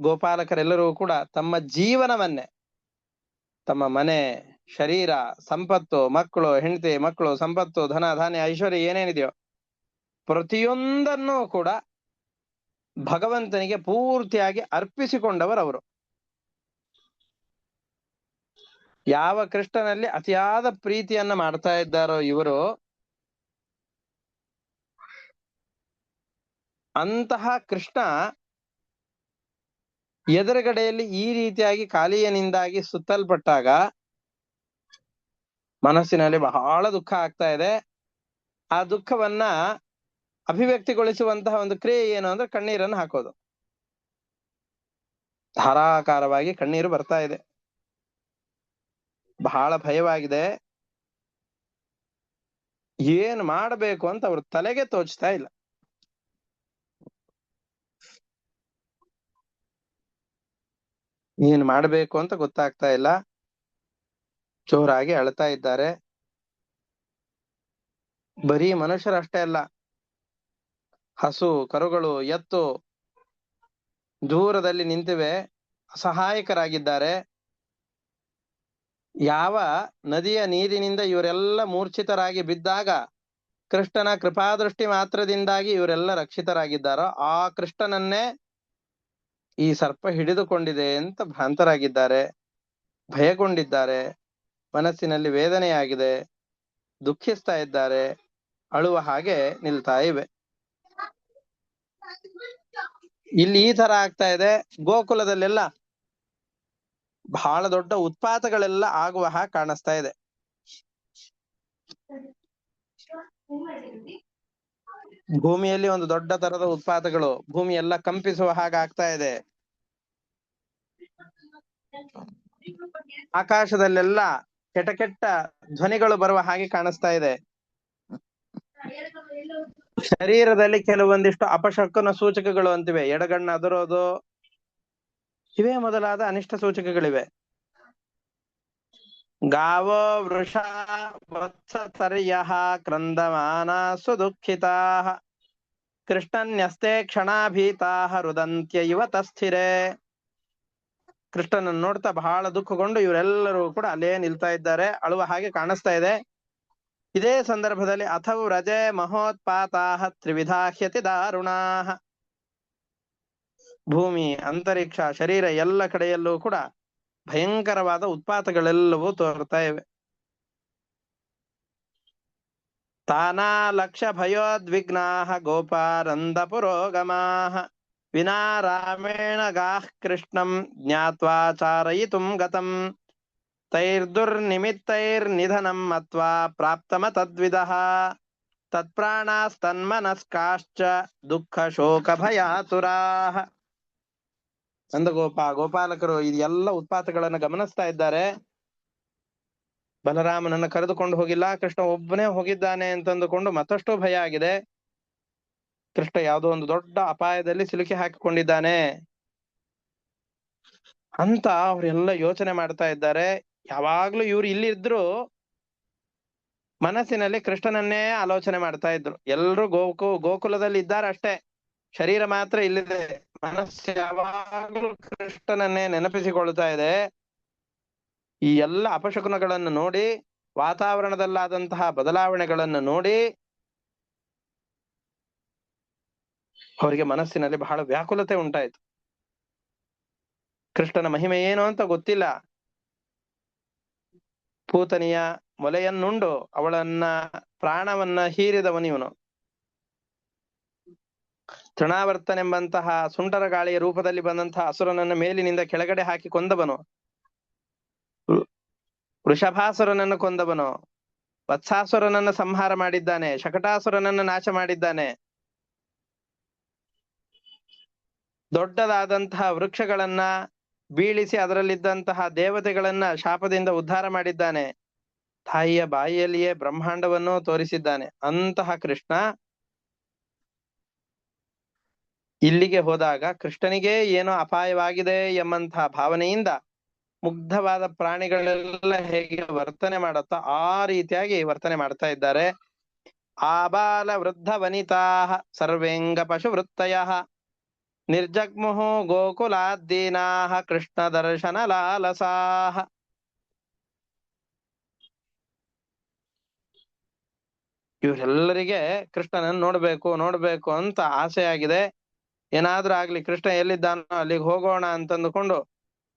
ಗೋಪಾಲಕರೆಲ್ಲರೂ ಕೂಡ ತಮ್ಮ ಜೀವನವನ್ನೇ, ತಮ್ಮ ಮನೆ, ಶರೀರ, ಸಂಪತ್ತು, ಮಕ್ಕಳು, ಹೆಂಡತಿ, ಮಕ್ಕಳು, ಸಂಪತ್ತು, ಧನ, ಧಾನ್ಯ, ಐಶ್ವರ್ಯ ಏನೇನಿದೆಯೋ ಪ್ರತಿಯೊಂದನ್ನೂ ಕೂಡ ಭಗವಂತನಿಗೆ ಪೂರ್ತಿಯಾಗಿ ಅರ್ಪಿಸಿಕೊಂಡವರವರು. ಯಾವ ಕೃಷ್ಣನಲ್ಲಿ ಅತಿಯಾದ ಪ್ರೀತಿಯನ್ನ ಮಾಡ್ತಾ ಇದ್ದಾರೋ ಇವರು, ಅಂತಹ ಕೃಷ್ಣ ಎದುರುಗಡೆಯಲ್ಲಿ ಈ ರೀತಿಯಾಗಿ ಕಾಲಿಯನಿಂದಾಗಿ ಸುತ್ತಲ್ಪಟ್ಟಾಗ ಮನಸ್ಸಿನಲ್ಲಿ ಬಹಳ ದುಃಖ ಆಗ್ತಾ ಇದೆ. ಆ ದುಃಖವನ್ನ ಅಭಿವ್ಯಕ್ತಿಗೊಳಿಸುವಂತಹ ಒಂದು ಕ್ರಿಯೆ ಏನು ಅಂದ್ರೆ ಕಣ್ಣೀರನ್ನು ಹಾಕೋದು. ಧಾರಾಕಾರವಾಗಿ ಕಣ್ಣೀರು ಬರ್ತಾ ಇದೆ, ಬಹಳ ಭಯವಾಗಿದೆ. ಏನ್ ಮಾಡಬೇಕು ಅಂತ ಅವ್ರ ತಲೆಗೆ ತೋಚ್ತಾ ಇಲ್ಲ. ಏನ್ ಮಾಡಬೇಕು ಅಂತ ಗೊತ್ತಾಗ್ತಾ ಇಲ್ಲ. ಜೋರಾಗಿ ಅಳ್ತಾ ಇದ್ದಾರೆ. ಬರೀ ಮನುಷ್ಯರಷ್ಟೇ ಅಲ್ಲ, ಹಸು, ಕರುಗಳು, ಎತ್ತು ದೂರದಲ್ಲಿ ನಿಂತಿವೆ, ಅಸಹಾಯಕರಾಗಿದ್ದಾರೆ. ಯಾವ ನದಿಯ ನೀರಿನಿಂದ ಇವರೆಲ್ಲ ಮೂರ್ಛಿತರಾಗಿ ಬಿದ್ದಾಗ ಕೃಷ್ಣನ ಕೃಪಾದೃಷ್ಟಿ ಮಾತ್ರದಿಂದಾಗಿ ಇವರೆಲ್ಲ ರಕ್ಷಿತರಾಗಿದ್ದಾರೋ ಆ ಕೃಷ್ಣನನ್ನೇ ಈ ಸರ್ಪ ಹಿಡಿದುಕೊಂಡಿದೆ ಅಂತ ಭ್ರಾಂತರಾಗಿದ್ದಾರೆ, ಭಯಗೊಂಡಿದ್ದಾರೆ, ಮನಸ್ಸಿನಲ್ಲಿ ವೇದನೆಯಾಗಿದೆ, ದುಃಖಿಸ್ತಾ ಇದ್ದಾರೆ, ಅಳುವ ಹಾಗೆ ನಿಲ್ತಾ ಇವೆ. ಇಲ್ಲಿ ಈ ತರ ಆಗ್ತಾ ಇದೆ. ಗೋಕುಲದಲ್ಲೆಲ್ಲ ಬಹಳ ದೊಡ್ಡ ಉತ್ಪಾತಗಳೆಲ್ಲ ಆಗುವ ಹಾಗೆ ಕಾಣಿಸ್ತಾ ಇದೆ. ಭೂಮಿಯಲ್ಲಿ ಒಂದು ದೊಡ್ಡ ತರದ ಉತ್ಪಾತಗಳು, ಭೂಮಿ ಎಲ್ಲ ಕಂಪಿಸುವ ಹಾಗೆ ಆಗ್ತಾ ಇದೆ. ಆಕಾಶದಲ್ಲೆಲ್ಲ ಕೆಟ್ಟ ಕೆಟ್ಟ ಧ್ವನಿಗಳು ಬರುವ ಹಾಗೆ ಕಾಣಿಸ್ತಾ ಇದೆ. ಶರೀರದಲ್ಲಿ ಕೆಲವೊಂದಿಷ್ಟು ಅಪಶಕುನ ಸೂಚಕಗಳು ಅಂತಿವೆ. ಎಡಗಣ್ಣು ಅದರೋದು, ಇವೇ ಮೊದಲಾದ ಅನಿಷ್ಟ ಸೂಚಕಗಳಿವೆ. ಗಾವೋ ವೃಷ ವತ್ಸರ್ಯಃ ಕ್ರಂದಮಾನ ಸುದುಃಖಿತಾ ಕೃಷ್ಣನ್ಯಸ್ತೆ ಕ್ಷಣಾಭೀತಾ ರುದಂತ್ಯ ಇವ ತಸ್ಥಿರೇ. ಕೃಷ್ಣನನ್ನು ನೋಡ್ತಾ ಬಹಳ ದುಃಖಗೊಂಡು ಇವರೆಲ್ಲರೂ ಕೂಡ ಅಲ್ಲೇ ನಿಲ್ತಾ ಇದ್ದಾರೆ, ಅಳುವ ಹಾಗೆ ಕಾಣಿಸ್ತಾ ಇದೆ. ಇದೇ ಸಂದರ್ಭದಲ್ಲಿ ಅಥೌ ರಜೆ ಮಹೋತ್ಪಾತಾ ತ್ರಿವಿಧಾಹ್ಯತಿ ದಾರುಣಾ. ಭೂಮಿ, ಅಂತರಿಕ್ಷ, ಶರೀರ ಎಲ್ಲ ಕಡೆಯಲ್ಲೂ ಕೂಡ ಭಯಂಕರವಾದ ಉತ್ಪಾತಗಳೆಲ್ಲವೂ ತೋರ್ತಾ ಇವೆ. ತಾನಾ ಲಕ್ಷ ಭಯೋದ್ವಿಗ್ನಾ ಗೋಪಾರಂದ ಪುರೋಗಮಾಃ ವಿನಾ ರಾಮೇಣ ಗಾಃ ಕೃಷ್ಣಂ ಜ್ಞಾತ್ವಾ ಚಾರಯಿತುಂ ಗತಂ ತೈರ್ದುರ್ನಿಮಿತ್ತೈರ್ನಿಧನಂ ಮತ್ವಾ ಪ್ರಾಪ್ತಮ ತದ್ವಿದಃ ತತ್ಪ್ರಾಣಾಸ್ತನ್ಮನಸ್ಕಾಶ್ಚ ದುಃಖ ಶೋಕ ಭಯಾತುರಾಃ. ಗೋಪಾಲಕರು ಇದೆಲ್ಲ ಉತ್ಪಾತಗಳನ್ನು ಗಮನಿಸ್ತಾ ಇದ್ದಾರೆ. ಬಲರಾಮನನ್ನ ಕರೆದುಕೊಂಡು ಹೋಗಿಲ್ಲ, ಕೃಷ್ಣ ಒಬ್ಬನೇ ಹೋಗಿದ್ದಾನೆ ಅಂತಂದುಕೊಂಡು ಮತ್ತಷ್ಟು ಭಯ ಆಗಿದೆ. ಕೃಷ್ಣ ಯಾವುದೋ ಒಂದು ದೊಡ್ಡ ಅಪಾಯದಲ್ಲಿ ಸಿಲುಕಿ ಹಾಕಿಕೊಂಡಿದ್ದಾನೆ ಅಂತ ಅವರೆಲ್ಲ ಯೋಚನೆ ಮಾಡ್ತಾ ಇದ್ದಾರೆ. ಯಾವಾಗ್ಲೂ ಇವ್ರು ಇಲ್ಲಿ ಇದ್ರು ಮನಸ್ಸಿನಲ್ಲಿ ಕೃಷ್ಣನನ್ನೇ ಆಲೋಚನೆ ಮಾಡ್ತಾ ಇದ್ರು. ಎಲ್ರು ಗೋಕುಲದಲ್ಲಿ ಇದ್ದಾರೆ ಅಷ್ಟೇ, ಶರೀರ ಮಾತ್ರ ಇಲ್ಲಿದೆ, ಮನಸ್ಸು ಯಾವಾಗಲೂ ಕೃಷ್ಣನನ್ನೇ ನೆನಪಿಸಿಕೊಳ್ತಾ ಇದೆ. ಈ ಎಲ್ಲ ಅಪಶಕುನಗಳನ್ನು ನೋಡಿ, ವಾತಾವರಣದಲ್ಲಾದಂತಹ ಬದಲಾವಣೆಗಳನ್ನು ನೋಡಿ ಅವರಿಗೆ ಮನಸ್ಸಿನಲ್ಲಿ ಬಹಳ ವ್ಯಾಕುಲತೆ ಉಂಟಾಯಿತು. ಕೃಷ್ಣನ ಮಹಿಮೆ ಏನು ಅಂತ ಗೊತ್ತಿಲ್ಲ. ಪೂತನಿಯ ಮೊಲೆಯನ್ನುಂಡು ಅವಳನ್ನ ಪ್ರಾಣವನ್ನ ಹೀರಿದವನಿವನು. ತೃಣಾವರ್ತನೆಂಬಂತಹ ಸುಂಟರ ಗಾಳಿಯ ರೂಪದಲ್ಲಿ ಬಂದಂತಹ ಅಸುರನನ್ನ ಮೇಲಿನಿಂದ ಕೆಳಗಡೆ ಹಾಕಿ ಕೊಂದವನು. ವೃಷಭಾಸುರನನ್ನು ಕೊಂದವನು. ವತ್ಸಾಸುರನನ್ನ ಸಂಹಾರ ಮಾಡಿದ್ದಾನೆ. ಶಕಟಾಸುರನನ್ನ ನಾಶ ಮಾಡಿದ್ದಾನೆ. ದೊಡ್ಡದಾದಂತಹ ವೃಕ್ಷಗಳನ್ನ ಬೀಳಿಸಿ ಅದರಲ್ಲಿದ್ದಂತಹ ದೇವತೆಗಳನ್ನ ಶಾಪದಿಂದ ಉದ್ಧಾರ ಮಾಡಿದ್ದಾನೆ. ತಾಯಿಯ ಬಾಯಿಯಲ್ಲಿಯೇ ಬ್ರಹ್ಮಾಂಡವನ್ನು ತೋರಿಸಿದ್ದಾನೆ. ಅಂತಹ ಕೃಷ್ಣ ಇಲ್ಲಿಗೆ ಹೋದಾಗ ಕೃಷ್ಣನಿಗೆ ಏನೋ ಅಪಾಯವಾಗಿದೆ ಎಂಬಂತಹ ಭಾವನೆಯಿಂದ ಮುಗ್ಧವಾದ ಪ್ರಾಣಿಗಳೆಲ್ಲ ಹೇಗೆ ವರ್ತನೆ ಮಾಡುತ್ತೋ ಆ ರೀತಿಯಾಗಿ ವರ್ತನೆ ಮಾಡ್ತಾ ಇದ್ದಾರೆ. ಆಬಾಲ ವೃದ್ಧ ವನಿತಾ ಸರ್ವೇಂಗ ಪಶು ವೃತ್ತಯ ನಿರ್ಜಗ್ಮುಹು ಗೋಕುಲಾದ್ದೀನಾ ಕೃಷ್ಣ ದರ್ಶನ ಲಾಲಸಾಹ. ಇವರೆಲ್ಲರಿಗೆ ಕೃಷ್ಣನನ್ನು ನೋಡ್ಬೇಕು ಅಂತ ಆಸೆ ಆಗಿದೆ. ಏನಾದ್ರೂ ಆಗ್ಲಿ, ಕೃಷ್ಣ ಎಲ್ಲಿದ್ದಾನೋ ಅಲ್ಲಿಗೆ ಹೋಗೋಣ ಅಂತಂದುಕೊಂಡು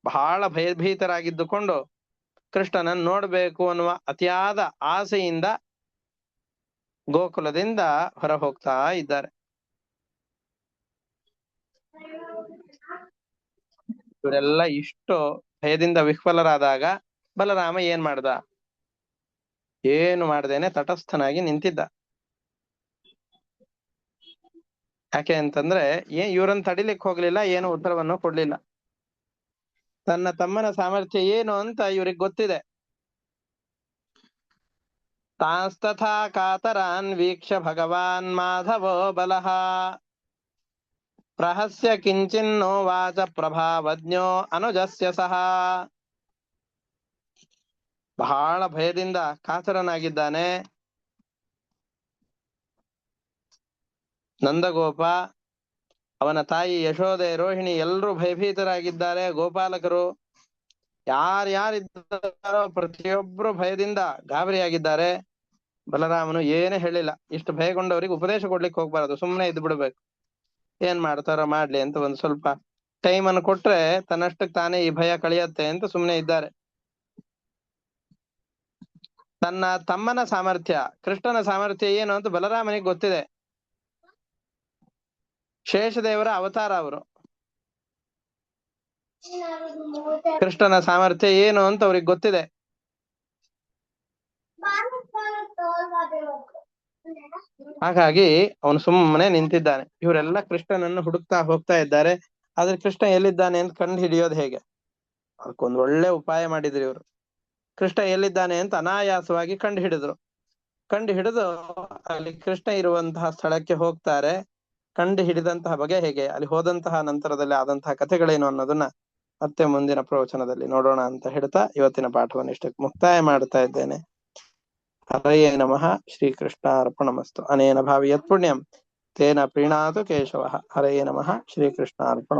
ಬಹಳ ಭಯಭೀತರಾಗಿದ್ದುಕೊಂಡು ಕೃಷ್ಣನನ್ನು ನೋಡ್ಬೇಕು ಅನ್ನುವ ಅತಿಯಾದ ಆಸೆಯಿಂದ ಗೋಕುಲದಿಂದ ಹೊರ ಹೋಗ್ತಾ ಇದ್ದಾರೆ. ಇವರೆಲ್ಲ ಇಷ್ಟು ಭಯದಿಂದ ವಿಹ್ವಲರಾದಾಗ ಬಲರಾಮ ಏನ್ ಮಾಡ್ದ? ಏನು ಮಾಡ್ದೇನೆ ತಟಸ್ಥನಾಗಿ ನಿಂತಿದ್ದ. ಯಾಕೆ ಅಂತಂದ್ರೆ ಇವ್ರನ್ನ ತಡಿಲಿಕ್ಕೆ ಹೋಗ್ಲಿಲ್ಲ, ಏನು ಉತ್ತರವನ್ನು ಕೊಡ್ಲಿಲ್ಲ. ತನ್ನ ತಮ್ಮನ ಸಾಮರ್ಥ್ಯ ಏನು ಅಂತ ಇವ್ರಿಗೆ ಗೊತ್ತಿದೆ. ತಾಸ್ತಥಾ ಕಾತರಾನ್ ವೀಕ್ಷ ಭಗವಾನ್ ಮಾಧವೋ ಬಲಃ ಪ್ರಹಸ್ಯ ಕಿಂಚಿನ್ನೋ ವಾಚ ಪ್ರಭಾವಜ್ಞೋ ಅನುಜಸ್ಯ ಸಹ. ಬಹಳ ಭಯದಿಂದ ಕಾತರನಾಗಿದ್ದಾನೆ ನಂದಗೋಪ, ಅವನ ತಾಯಿ ಯಶೋದೆ, ರೋಹಿಣಿ ಎಲ್ಲರೂ ಭಯಭೀತರಾಗಿದ್ದಾರೆ. ಗೋಪಾಲಕರು ಯಾರ್ಯಾರಿದ್ದಾರೋ ಪ್ರತಿಯೊಬ್ರು ಭಯದಿಂದ ಗಾಬರಿಯಾಗಿದ್ದಾರೆ. ಬಲರಾಮನು ಏನೇ ಹೇಳಿಲ್ಲ. ಇಷ್ಟು ಭಯಗೊಂಡವರಿಗೆ ಉಪದೇಶ ಕೊಡ್ಲಿಕ್ಕೆ ಹೋಗ್ಬಾರದು, ಸುಮ್ಮನೆ ಇದ್ದು ಬಿಡ್ಬೇಕು. ಏನ್ ಮಾಡ್ತಾರೋ ಮಾಡ್ಲಿ ಅಂತ ಒಂದ್ ಸ್ವಲ್ಪ ಟೈಮ್ ಅನ್ನು ಕೊಟ್ರೆ ತನ್ನಷ್ಟಕ್ಕೆ ತಾನೇ ಈ ಭಯ ಕಳಿಯತ್ತೆ ಅಂತ ಸುಮ್ಮನೆ ಇದ್ದಾರೆ. ತನ್ನ ತಮ್ಮನ ಸಾಮರ್ಥ್ಯ, ಕೃಷ್ಣನ ಸಾಮರ್ಥ್ಯ ಏನು ಅಂತ ಬಲರಾಮನಿಗೆ ಗೊತ್ತಿದೆ. ಶೇಷದೇವರ ಅವತಾರ ಅವರು. ಕೃಷ್ಣನ ಸಾಮರ್ಥ್ಯ ಏನು ಅಂತ ಅವ್ರಿಗೆ ಗೊತ್ತಿದೆ. ಹಾಗಾಗಿ ಅವನು ಸುಮ್ಮನೆ ನಿಂತಿದ್ದಾನೆ. ಇವರೆಲ್ಲ ಕೃಷ್ಣನನ್ನು ಹುಡುಕ್ತಾ ಹೋಗ್ತಾ ಇದ್ದಾರೆ. ಆದ್ರೆ ಕೃಷ್ಣ ಎಲ್ಲಿದ್ದಾನೆ ಅಂತ ಕಂಡು ಹಿಡಿಯೋದು ಹೇಗೆ? ಅದಕ್ಕೊಂದು ಒಳ್ಳೆ ಉಪಾಯ ಮಾಡಿದ್ರು ಇವರು. ಕೃಷ್ಣ ಎಲ್ಲಿದ್ದಾನೆ ಅಂತ ಅನಾಯಾಸವಾಗಿ ಕಂಡು ಹಿಡಿದು ಅಲ್ಲಿ ಕೃಷ್ಣ ಇರುವಂತಹ ಸ್ಥಳಕ್ಕೆ ಹೋಗ್ತಾರೆ. ಕಂಡು ಹಿಡಿದಂತಹ ಬಗೆ ಹೇಗೆ, ಅಲ್ಲಿ ಹೋದಂತಹ ನಂತರದಲ್ಲಿ ಆದಂತಹ ಕಥೆಗಳೇನು ಅನ್ನೋದನ್ನ ಮತ್ತೆ ಮುಂದಿನ ಪ್ರವಚನದಲ್ಲಿ ನೋಡೋಣ ಅಂತ ಹೇಳ್ತಾ ಇವತ್ತಿನ ಪಾಠವನ್ನು ಇಷ್ಟಕ್ಕೆ ಮುಕ್ತಾಯ ಮಾಡ್ತಾ ಇದ್ದೇನೆ. ಹರಯೇ ನಮಃ. ಶ್ರೀಕೃಷ್ಣ ಅರ್ಪಣಮಸ್ತು. ಅನೇನ ಭಾವಿ ಯತ್ ಪುಣ್ಯಂ ತೇನ ಪ್ರೀಣಾತು ಕೇಶವಃ. ಹರಯೇ ನಮಃ. ಶ್ರೀಕೃಷ್ಣ ಅರ್ಪಣ.